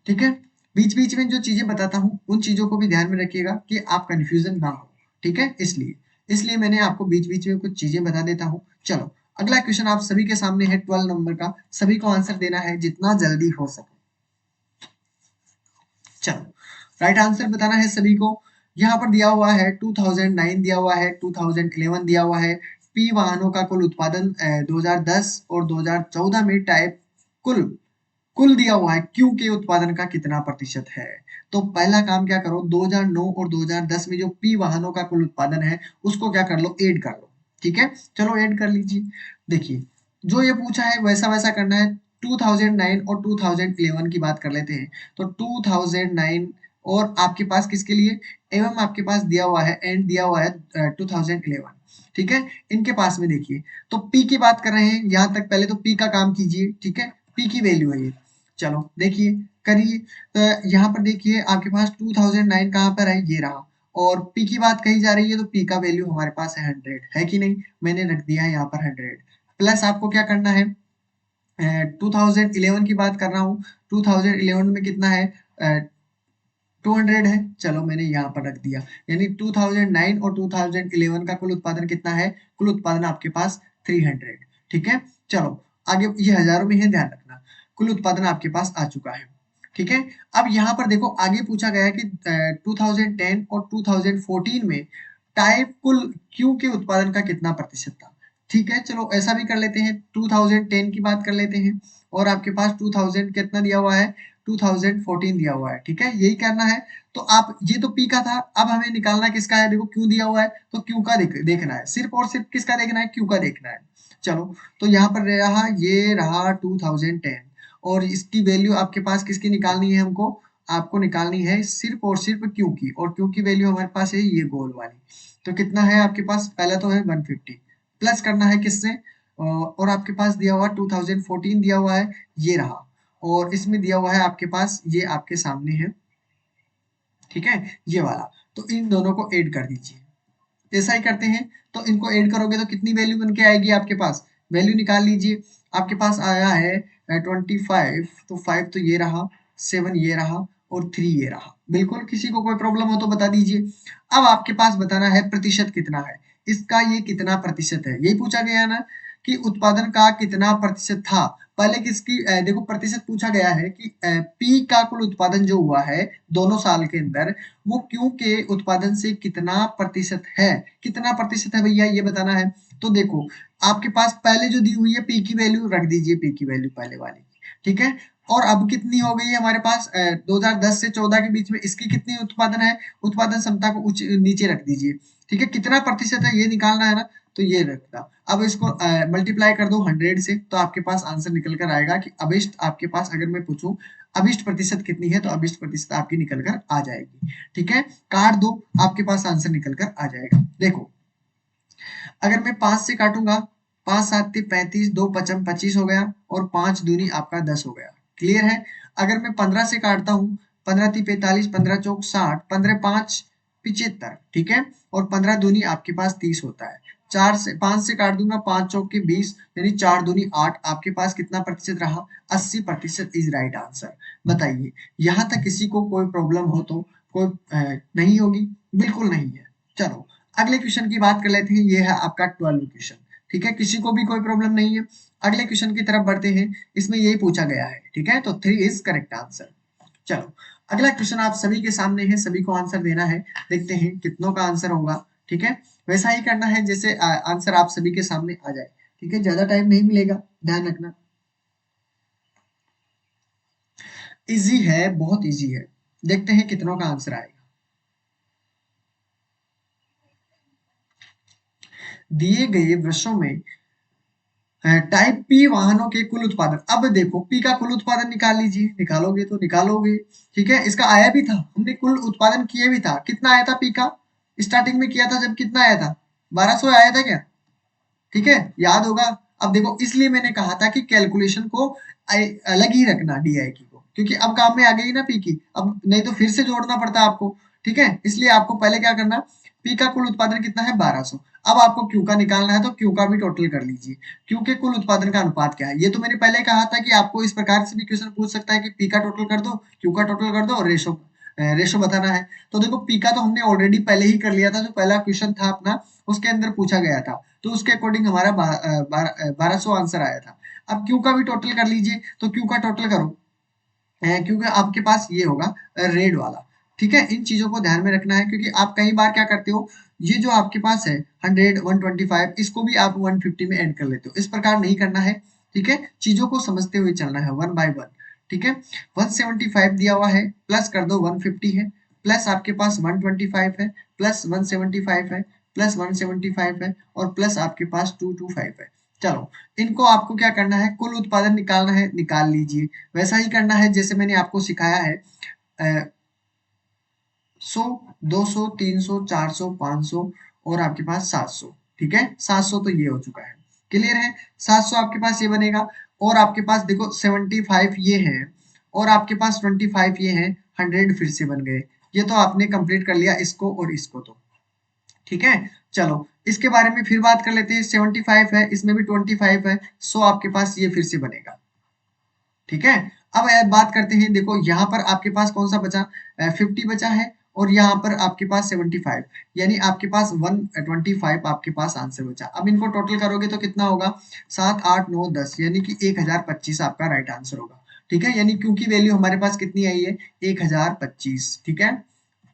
ठीक है, बीच बीच में जो चीजें बताता हूँ उन चीजों को भी ध्यान में रखिएगा कि आप कंफ्यूजन ना हो। ठीक है, इसलिए इसलिए मैंने आपको बीच बीच में कुछ चीजें बता देता हूँ। चलो अगला क्वेश्चन आप सभी के सामने है, 12 नंबर का, सभी को आंसर देना है जितना जल्दी हो सके। चलो राइट आंसर बताना है सभी को। यहाँ पर दिया हुआ है 2009 दिया हुआ है, 2011 दिया हुआ है। पी वाहनों का कुल उत्पादन 2010 और 2014 में टाइप, कुल कुल दिया हुआ है क्यू के उत्पादन का कितना प्रतिशत है। तो पहला काम क्या करो, 2009 और 2010 में जो पी वाहनों का कुल उत्पादन है उसको क्या कर लो, ऐड कर लो। ठीक है, चलो ऐड कर लीजिए। देखिए जो ये पूछा है वैसा वैसा करना है। 2009 और 2011 की बात कर लेते हैं, तो 2009 और आपके पास किसके लिए, एवं आपके पास दिया हुआ है एंड दिया हुआ है 2011। ठीक है, इनके पास में देखिए, तो पी की बात कर रहे हैं यहाँ तक, पहले तो पी का काम कीजिए। ठीक है, पी की वैल्यू है ये, चलो देखिए करिए। तो यहाँ पर देखिए आपके पास 2009 कहाँ पर है, ये रहा, और पी की बात कही जा रही है, तो पी का वैल्यू हमारे पास है 100, है कि नहीं, मैंने रख दिया है यहाँ पर 100। प्लस आपको क्या करना है, 2011 की बात कर रहा हूँ, 2011 में कितना है, 200 है, चलो मैंने यहाँ पर रख दिया। यानी 2009 और 2011 का कुल उत्पादन कितना है, कुल उत्पादन आपके पास 300। ठीक है, चलो आगे, ये हजारों में है ध्यान रखना, कुल उत्पादन आपके पास आ चुका है। ठीक है, अब यहाँ पर देखो आगे पूछा गया है कि 2010 और 2014 में टाइप कुल क्यू के उत्पादन का कितना प्रतिशत था। ठीक है, चलो ऐसा भी कर लेते हैं, 2010 की बात कर लेते हैं, और आपके पास 2000 कितना दिया हुआ है, 2014 दिया हुआ है। ठीक है, यही करना है। तो आप, ये तो पी का था, अब हमें निकालना किसका है, देखो क्यू दिया हुआ है तो क्यू का देखना है, सिर्फ और सिर्फ किसका देखना है, क्यू का देखना है। चलो तो यहाँ पर रहा, ये रहा 2010, और इसकी वैल्यू आपके पास किसकी निकालनी है, हमको आपको निकालनी है सिर्फ और सिर्फ क्यू की, और क्यू की वैल्यू हमारे पास है ये गोल वाली। तो कितना है आपके पास, पहला तो है 150, प्लस करना है किससे, और आपके पास दिया हुआ 2014 दिया हुआ है, ये रहा, और इसमें दिया हुआ है आपके पास, ये आपके सामने है। ठीक है, ये वाला, तो इन दोनों को ऐड कर दीजिए, ऐसा ही करते हैं। तो इनको ऐड करोगे तो कितनी वैल्यू बन के आएगी आपके पास, वैल्यू निकाल लीजिए। आपके पास आया है 25, तो 5 तो ये रहा, 7 ये रहा, और 3 ये रहा। बिल्कुल, किसी को कोई प्रॉब्लम हो तो बता दीजिए। अब आपके पास बताना है प्रतिशत कितना है इसका, ये कितना प्रतिशत है, यही पूछा गया ना, कि उत्पादन का कितना प्रतिशत था। पहले किसकी देखो प्रतिशत पूछा गया है कि पी का कुल उत्पादन जो हुआ है दोनों साल के अंदर वो क्यू के उत्पादन से कितना प्रतिशत है। कितना प्रतिशत है भैया ये बताना है। तो देखो आपके पास पहले जो दी हुई है पी की वैल्यू रख दीजिए, पी की वैल्यू पहले वाली, ठीक है। और अब कितनी हो गई है हमारे पास 2010 से 14 के बीच में इसकी कितनी उत्पादन है, उत्पादन क्षमता को नीचे रख दीजिए, ठीक है। कितना प्रतिशत है ये निकालना है ना, तो ये रखता। अब इसको मल्टीप्लाई कर दो 100 से तो आपके पास आंसर निकल कर आएगा कि अभिष्ट आपके पास, अगर मैं पूछूं अभिष्ट प्रतिशत कितनी है तो अभिष्ट प्रतिशत आपकी निकल कर आ जाएगी, ठीक है। काट दो आपके पास आंसर निकल कर आ जाएगा। देखो अगर मैं 5 से काटूंगा, 5 7 35, 2 पचम 25 हो गया और 5 दूनी आपका 10 हो गया, क्लियर है। अगर मैं 15 से काटता हूँ, 15 ती 45, 15 चौक 60, 15 5 75, ठीक है। और 15 दूनी आपके पास 30 होता है। 5 से काट दूंगा, 5 चौक के 20, यानी 4 दूनी 8, आपके पास कितना प्रतिशत रहा, 80% इज राइट आंसर। बताइए यहाँ तक किसी को कोई प्रॉब्लम हो तो कोई नहीं होगी, बिल्कुल नहीं है। चलो अगले क्वेश्चन की बात कर लेते हैं, ये है आपका 12 क्वेश्चन, ठीक है। किसी को भी कोई प्रॉब्लम नहीं है। अगले क्वेश्चन की तरफ बढ़ते हैं, इसमें यही पूछा गया है, ठीक है। तो 3 इज करेक्ट आंसर। चलो अगला क्वेश्चन आप सभी के सामने है, सभी को आंसर देना है, देखते हैं कितनों का आंसर होगा, ठीक है। वैसा ही करना है जैसे आंसर आप सभी के सामने आ जाए, ठीक है। ज्यादा टाइम नहीं मिलेगा, ध्यान रखना। इजी है, बहुत इजी है, देखते हैं कितनों का आंसर आएगा। दिए गए वर्षों में टाइप पी वाहनों के कुल उत्पादन। अब देखो पी का कुल उत्पादन निकाल लीजिए, निकालोगे तो निकालोगे, ठीक है। इसका आया भी था, हमने कुल उत्पादन किए भी था। कितना आया था पी का, स्टार्टिंग में किया था जब कितना आया था, 1200 आया था क्या, ठीक है, याद होगा। अब देखो इसलिए मैंने कहा था कि कैलकुलेशन को अलग ही रखना डीआई की को, क्योंकि अब काम में आ गई ना पी की, अब नहीं तो फिर से जोड़ना पड़ता आपको, ठीक है। इसलिए आपको पहले क्या करना, पी का कुल उत्पादन कितना है 1200। अब आपको क्यू का निकालना है तो क्यू का भी टोटल कर लीजिए। क्यू के कुल उत्पादन का अनुपात क्या है, ये तो मैंने पहले कहा था कि आपको इस प्रकार से भी क्वेश्चन पूछ सकता है कि पी का टोटल कर दो, क्यू का टोटल कर दो और रेशो रेशो बताना है। तो देखो पी का तो हमने ऑलरेडी पहले ही कर लिया था, जो पहला क्वेश्चन था अपना उसके अंदर पूछा गया था, तो उसके अकॉर्डिंग हमारा 1200 आंसर आया था। अब क्यू का भी टोटल कर लीजिए, तो क्यू का टोटल करो, क्योंकि आपके पास ये होगा रेड वाला, ठीक है। इन चीजों को ध्यान में रखना है, क्योंकि आप कई बार क्या करते हो, ये जो आपके पास है 100 125 इसको भी आप 150 में ऐड कर लेते हो, इस प्रकार नहीं करना है, ठीक है। चीजों को समझते हुए चलना है वन बाय वन, ठीक है। 175 दिया हुआ है, प्लस कर दो 150 है, प्लस आपके पास 125 है, प्लस 175 है, प्लस 175 है और प्लस आपके पास 225 है। चलो इनको आपको क्या करना है, कुल उत्पादन निकालना है, निकाल लीजिए। वैसा ही करना है जैसे मैंने आपको सिखाया है, 100 200 300 400 500 और आपके पास 700, ठीक है। 700 तो ये हो चुका है, क्लियर है। 700 आपके पास ये बनेगा, और आपके पास देखो 75 ये है और आपके पास 25 ये है, 100 फिर से बन गए। ये तो आपने कंप्लीट कर लिया इसको और इसको, तो ठीक है। चलो इसके बारे में फिर बात कर लेते हैं। 75 है, इसमें भी 25 है, 100 आपके पास ये फिर से बनेगा, ठीक है। अब बात करते हैं, देखो यहाँ पर आपके पास कौन सा बचा, 50 बचा है और यहाँ पर आपके पास 75, यानी आपके पास 125 आपके पास आंसर बचा। अब इनको टोटल करोगे तो कितना होगा, 7 8 9 10, यानी कि 1025 आपका राइट आंसर होगा, ठीक है। यानी क्योंकि वैल्यू हमारे पास कितनी आई है 1025, ठीक है,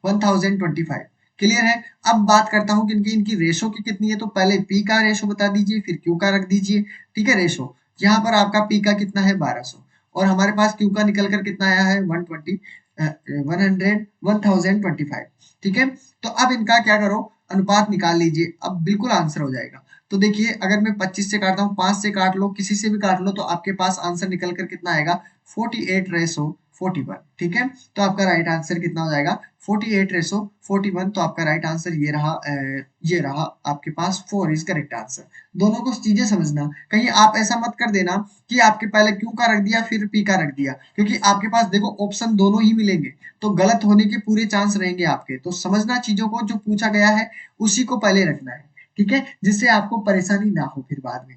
1025, क्लियर है। अब बात करता हूँ कि इनकी इनकी रेशो की कितनी है, तो पहले पी का रेशो बता दीजिए फिर क्यू का रख दीजिए, ठीक है। रेशो यहाँ पर आपका पी का कितना है 1200 और हमारे पास क्यू का निकल कर कितना आया है 120 100 1025, ठीक है। तो अब इनका क्या करो, अनुपात निकाल लीजिए, अब बिल्कुल आंसर हो जाएगा। तो देखिए अगर मैं 25 से काटता हूँ, 5 से काट लो, किसी से भी काट लो, तो आपके पास आंसर निकल कर कितना आएगा 48 रेसो 41, ठीक है। तो आपका राइट आंसर कितना हो जाएगा 48 रेसो 41। तो आपका राइट आंसर ये रहा आपके पास 4 इज करेक्ट आंसर। दोनों को चीजें समझना, कहीं आप ऐसा मत कर देना कि आपके पहले क्यू का रख दिया फिर पी का रख दिया, क्योंकि आपके पास देखो ऑप्शन दोनों ही मिलेंगे तो गलत होने के पूरे चांस रहेंगे आपके। तो समझना चीजों को, जो पूछा गया है उसी को पहले रखना है, ठीक है, जिससे आपको परेशानी ना हो फिर बाद में।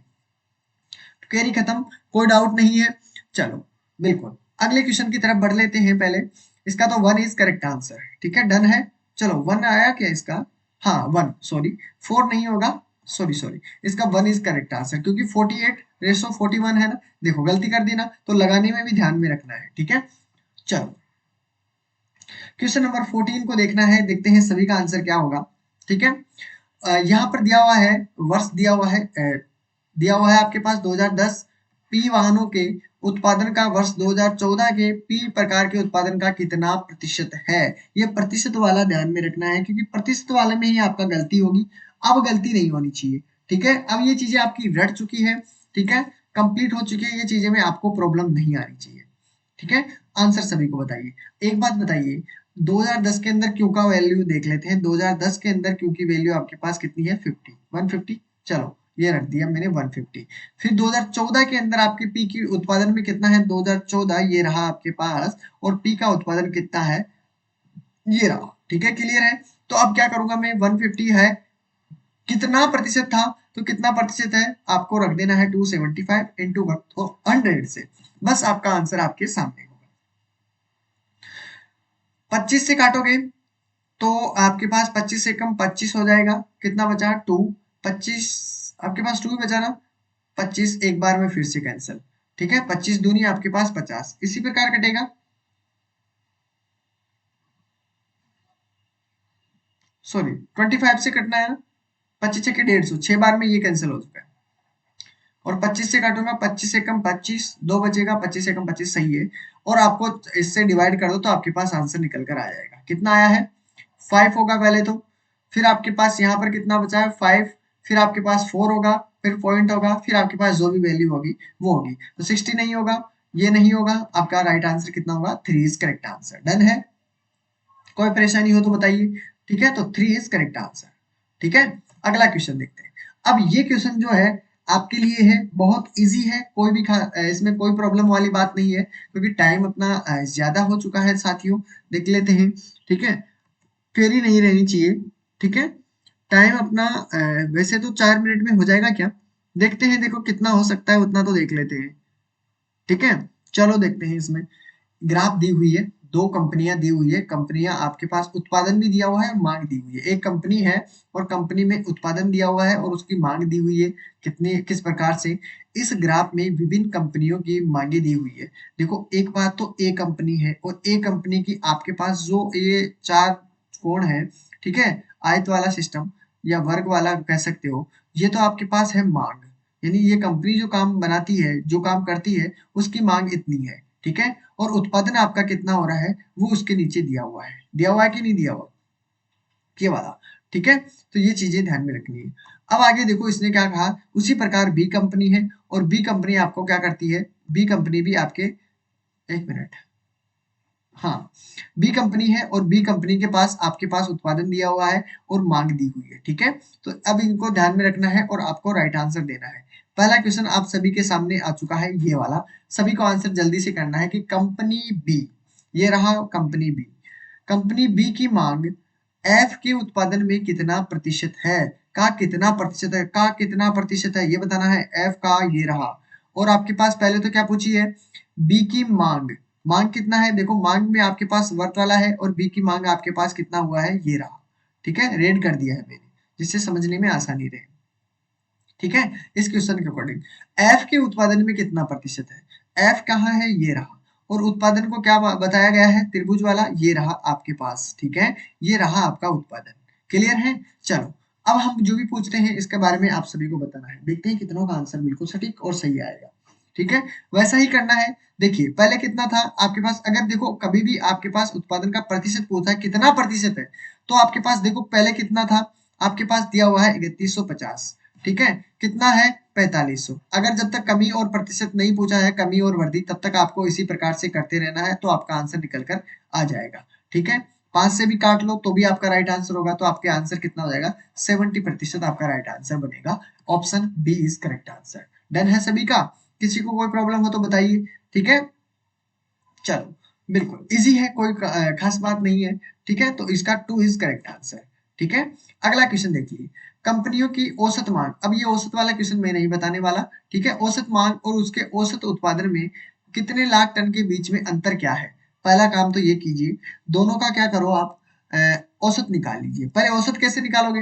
क्वेरी खत्म, कोई डाउट नहीं है। चलो बिल्कुल अगले क्वेश्चन की तरफ बढ़ लेते हैं। पहले इसका तो 1 इज करेक्ट आंसर, ठीक है, डन है। चलो 1 आया क्या इसका, हाँ 1, सॉरी 4 नहीं होगा, सॉरी सॉरी, इसका 1 इज करेक्ट आंसर, क्योंकि 48:41 है ना। देखो गलती कर दी ना, तो लगाने में भी ध्यान में रखना है, ठीक है। चलो क्वेश्चन नंबर 14 को देखना है, देखते हैं सभी का आंसर क्या होगा, ठीक है। यहाँ पर दिया हुआ है, वर्ष दिया हुआ है आपके पास 2010 पी वाहनों के उत्पादन का वर्ष 2014 के पी प्रकार के उत्पादन का कितना प्रतिशत है। ये प्रतिशत वाला ध्यान में रखना है, क्योंकि प्रतिशत वाले में ही आपका गलती होगी, अब गलती नहीं होनी चाहिए, ठीक है। अब ये चीजें आपकी रट चुकी है, ठीक है, कंप्लीट हो चुकी है ये चीजें, में आपको प्रॉब्लम नहीं आनी चाहिए, ठीक है। आंसर सभी को बताइए। एक बात बताइए, 2010 के अंदर क्यू का वैल्यू देख लेते हैं। 2010 के अंदर क्यू की वैल्यू आपके पास कितनी है, 150। चलो ये रख दिया मैंने 150। फिर 2014 के अंदर आपके पी की उत्पादन में कितना है, 2014 ये रहा आपके पास, और पी का उत्पादन कितना है, ये रहा, ठीक है। क्लियर है। तो अब क्या करूंगा मैं, 150 है, कितना प्रतिशत था, तो कितना प्रतिशत है आपको रख देना है 275 इंटू 100 से, बस आपका आंसर आपके सामने होगा। 25 से काटोगे तो आपके पास 25 से कम 25 हो जाएगा, कितना बचा 2, 25 आपके पास 2 ही बचा ना, 25 एक बार में फिर से कैंसिल, ठीक है। 25 दूनी आपके पास 50, इसी प्रकार कटेगा, सॉरी 25 से कटना है ना, 25 के 150, 6 बार में ये कैंसिल हो चुका है। और 25 से काटूंगा, 25 से कम 25, 2 बचेगा, 25 से कम 25 सही है। और आपको इससे डिवाइड कर दो तो आपके पास आंसर निकल कर आ जाएगा, कितना आया है 5 होगा पहले तो, फिर आपके पास यहाँ पर कितना बचा है 5, फिर आपके पास 4 होगा, फिर पॉइंट होगा, फिर आपके पास जो भी वैल्यू होगी वो होगी, तो 60 नहीं होगा, ये नहीं होगा, आपका राइट आंसर कितना होगा, 3 इज करेक्ट आंसर। डन है, कोई परेशानी हो तो बताइए, ठीक है। तो 3 इज करेक्ट आंसर, ठीक है। अगला क्वेश्चन देखते हैं। अब ये क्वेश्चन जो है आपके लिए है, बहुत इजी है, कोई भी इसमें कोई प्रॉब्लम वाली बात नहीं है, क्योंकि टाइम अपना ज्यादा हो चुका है साथियों। देख लेते हैं, ठीक है, फेरी नहीं रहनी चाहिए, ठीक है। टाइम अपना वैसे तो 4 मिनट में हो जाएगा क्या, देखते हैं, देखो कितना हो सकता है उतना तो देख लेते हैं, ठीक है। चलो देखते हैं, इसमें ग्राफ दी हुई है, दो कंपनियां दी हुई है, कंपनियां आपके पास उत्पादन भी दिया हुआ है, मांग दी हुई है। एक कंपनी है और कंपनी में उत्पादन दिया हुआ है और उसकी मांग दी हुई है, कितने किस प्रकार से, इस ग्राफ में विभिन्न कंपनियों की मांगे दी हुई है। देखो एक बात तो ए कंपनी है, और ए कंपनी की आपके पास जो ये चार कोण है, ठीक है, आयत वाला सिस्टम या वर्ग वाला कह सकते हो, ये तो आपके पास है मांग, यानी ये कंपनी जो काम बनाती है, जो काम करती है, उसकी मांग इतनी है, ठीक है। और उत्पादन आपका कितना हो रहा है वो उसके नीचे दिया हुआ है कि नहीं दिया हुआ, ये वाला, ठीक है। तो ये चीजें ध्यान में रखनी है। अब आगे देखो इसने क्या कहा, उसी प्रकार बी कंपनी है, और बी कंपनी आपको क्या करती है, बी कंपनी भी आपके, एक मिनट, हाँ, बी कंपनी है और बी कंपनी के पास आपके पास उत्पादन दिया हुआ है और मांग दी हुई है, ठीक है। तो अब इनको ध्यान में रखना है और आपको राइट आंसर देना है। पहला क्वेश्चन आप सभी के सामने आ चुका है, ये वाला, सभी को आंसर जल्दी से करना है कि कंपनी बी, ये रहा कंपनी बी, कंपनी बी की मांग एफ के उत्पादन में कितना प्रतिशत है, का कितना प्रतिशत है, का कितना प्रतिशत है ये बताना है, एफ का ये रहा। और आपके पास पहले तो क्या पूछी है, बी की मांग, मांग कितना है, देखो मांग में आपके पास वर्त वाला है, और बी की मांग आपके पास कितना हुआ है, ये रहा, ठीक है, रेड कर दिया है मैंने, जिससे समझने में आसानी रहे, ठीक है। इस क्वेश्चन के अकॉर्डिंग एफ के उत्पादन में कितना प्रतिशत है, एफ कहाँ है, ये रहा, और उत्पादन को क्या बताया गया है, त्रिभुज वाला, ये रहा आपके पास, ठीक है, ये रहा आपका उत्पादन। क्लियर है। चलो अब हम जो भी पूछते हैं इसके बारे में आप सभी को बताना है, देखते हैं कितनों का आंसर बिल्कुल सटीक और सही आएगा, ठीक है। वैसा ही करना है। देखिए पहले कितना था आपके पास, अगर देखो कभी भी आपके पास उत्पादन का प्रतिशत पूछा है, कितना प्रतिशत है, तो आपके पास देखो पहले कितना था, आपके पास दिया हुआ है 3150, ठीक है, कितना है 4500। अगर जब तक कमी और प्रतिशत नहीं पूछा है, कमी और वृद्धि, तब तक आपको इसी प्रकार से करते रहना है, तो आपका आंसर निकल कर आ जाएगा, ठीक है। 5 से भी काट लो तो भी आपका राइट आंसर होगा, तो आपके आंसर कितना हो जाएगा, 70% आपका राइट आंसर बनेगा, option B is correct answer. Done है सभी का, किसी को कोई प्रॉब्लम हो तो बताइए, ठीक है। चलो बिल्कुल इजी है, कोई खास बात नहीं है, ठीक है। तो इसका 2 इज करेक्ट आंसर, ठीक है। अगला क्वेश्चन देखिए, कंपनियों की औसत मांग, अब ये औसत वाला क्वेश्चन मैं नहीं बताने वाला, ठीक है। औसत मांग और उसके औसत उत्पादन में कितने लाख टन के बीच में अंतर क्या है, पहला काम तो ये कीजिए, दोनों का क्या करो आप, औसत निकाल लीजिए। पहले औसत कैसे निकालोगे?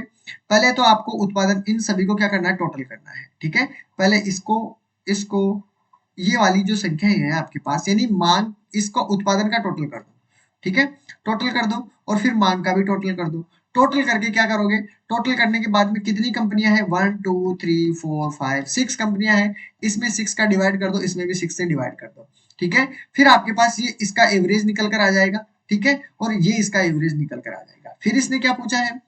पहले तो आपको उत्पादन इन सभी को क्या करना है, टोटल करना है, ठीक है। पहले इसको इसको ये वाली जो संख्याएं हैं आपके पास, यानी मांग, इसको उत्पादन का टोटल कर दो, ठीक है। टोटल कर दो और फिर मांग का भी टोटल कर दो। टोटल करके क्या करोगे, टोटल करने के बाद में कितनी कंपनियां हैं, 1 2 3 4 5 6 कंपनियां हैं। इसमें 6 का डिवाइड कर दो, इसमें भी 6 से डिवाइड कर दो, ठीक है। फिर आपके पास ये इसका एवरेज निकल कर आ जाएगा, ठीक है, और ये इसका एवरेज निकल कर आ जाएगा। फिर इसने क्या पूछा है,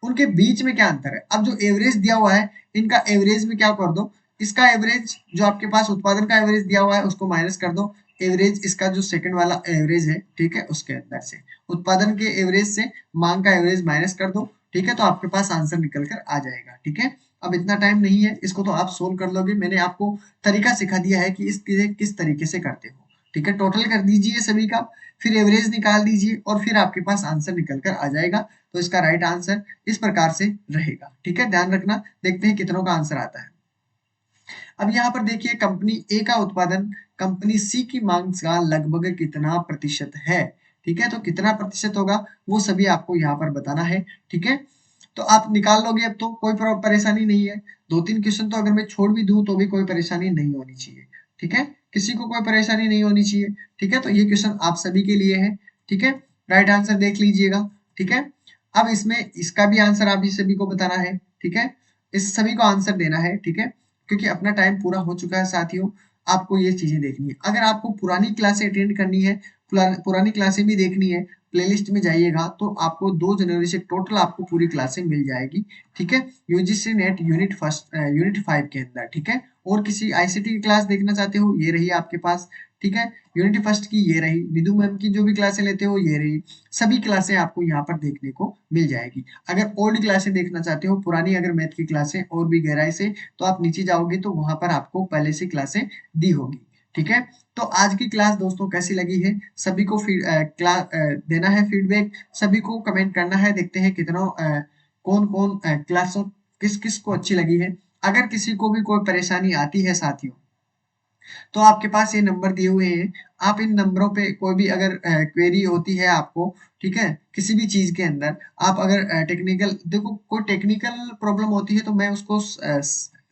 उनके बीच में क्या अंतर है। अब जो एवरेज दिया हुआ है, इनका एवरेज में क्या कर दो, इसका एवरेज जो आपके पास उत्पादन का एवरेज दिया हुआ है उसको माइनस कर दो, एवरेज इसका जो सेकंड वाला एवरेज है, ठीक है, उसके अंदर से उत्पादन के एवरेज से मांग का एवरेज माइनस कर दो, ठीक है, तो आपके पास आंसर निकल कर आ जाएगा, ठीक है। अब इतना टाइम नहीं है, इसको तो आप सोल्व कर लोगे। मैंने आपको तरीका सिखा दिया है कि इसके किस तरीके से करते हो, ठीक है। टोटल कर दीजिए सभी का, फिर एवरेज निकाल दीजिए और फिर आपके पास आंसर निकल कर आ जाएगा। तो इसका राइट आंसर इस प्रकार से रहेगा, ठीक है, ध्यान रखना। देखते हैं कितनों का आंसर आता है। अब यहाँ पर देखिए, कंपनी ए का उत्पादन कंपनी सी की मांग का लगभग कितना प्रतिशत है, ठीक है। तो कितना प्रतिशत होगा वो सभी आपको यहाँ पर बताना है, ठीक है। तो आप निकाल लोगे, अब तो कोई परेशानी नहीं है। 2 3 क्वेश्चन तो अगर मैं छोड़ भी दूं तो भी कोई परेशानी नहीं होनी चाहिए, ठीक है, किसी को कोई परेशानी नहीं होनी चाहिए, ठीक है। तो ये क्वेश्चन आप सभी के लिए है, ठीक है। राइट आंसर देख लीजिएगा, ठीक है। अब इसमें इसका भी आंसर आप ही सभी को बताना है, ठीक है, इस सभी को आंसर देना है, ठीक है, क्योंकि अपना टाइम पूरा हो चुका है साथियों। आपको ये चीजें देखनी है। अगर आपको पुरानी क्लासें अटेंड करनी है, पुरानी क्लासें भी देखनी है, प्लेलिस्ट में जाइएगा तो आपको 2 जनवरी से टोटल आपको पूरी क्लासें मिल जाएगी, ठीक है, यूजीसी नेट यूनिट 5 के अंदर, ठीक है। और किसी आईसीटी की क्लास देखना चाहते हो, ये रही आपके पास, ठीक है, यूनिटी फर्स्ट की ये रही, निधु मैम की जो भी क्लासें लेते हो ये रही। सभी क्लासें आपको यहाँ पर देखने को मिल जाएगी। अगर ओल्ड क्लासें देखना चाहते हो, पुरानी अगर मैथ की क्लासें और भी गहराई से, तो आप नीचे जाओगे तो वहां पर आपको पहले से क्लासें दी होगी, ठीक है। तो आज की क्लास दोस्तों कैसी लगी है, सभी को क्लास देना है फीडबैक, सभी को कमेंट करना है। देखते हैं कितना कौन कौन क्लास किस किस को अच्छी लगी है। अगर किसी को भी कोई परेशानी आती है साथियों, तो आपके पास ये नंबर दिए हुए हैं, आप इन नंबरों पे कोई भी अगर क्वेरी होती है आपको, ठीक है, किसी भी चीज के अंदर, आप अगर टेक्निकल, देखो कोई टेक्निकल प्रॉब्लम होती है तो मैं उसको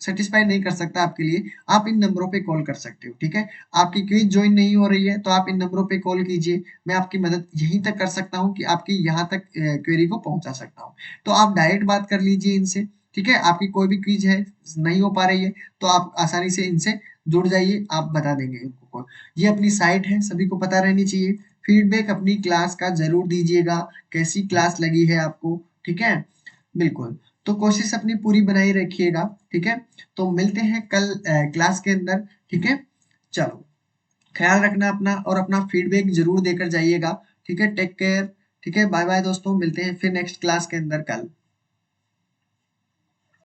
सेटिस्फाई नहीं कर सकता आपके लिए, आप इन नंबरों पे कॉल कर सकते हो, ठीक है। आपकी क्विज ज्वाइन नहीं हो रही है तो आप इन नंबरों पे कॉल कीजिए, मैं आपकी मदद यहीं तक कर सकता हूँ कि आपकी यहाँ तक क्वेरी को पहुंचा सकता हूँ। तो आप डायरेक्ट बात कर लीजिए इनसे, ठीक है। आपकी कोई भी क्विज है नहीं हो पा रही है तो आप आसानी से इनसे जुड़ जाइए, आप बता देंगे उनको कौन। ये अपनी साइट है, सभी को पता रहनी चाहिए। फीडबैक अपनी क्लास का जरूर दीजिएगा, कैसी क्लास लगी है आपको, ठीक है, बिल्कुल। तो कोशिश अपनी पूरी बनाई रखिएगा, ठीक है। तो मिलते हैं कल क्लास के अंदर, ठीक है। चलो, ख्याल रखना अपना और अपना फीडबैक जरूर देकर जाइएगा, ठीक है। टेक केयर, ठीक है, बाय बाय दोस्तों, मिलते हैं फिर नेक्स्ट क्लास के अंदर कल।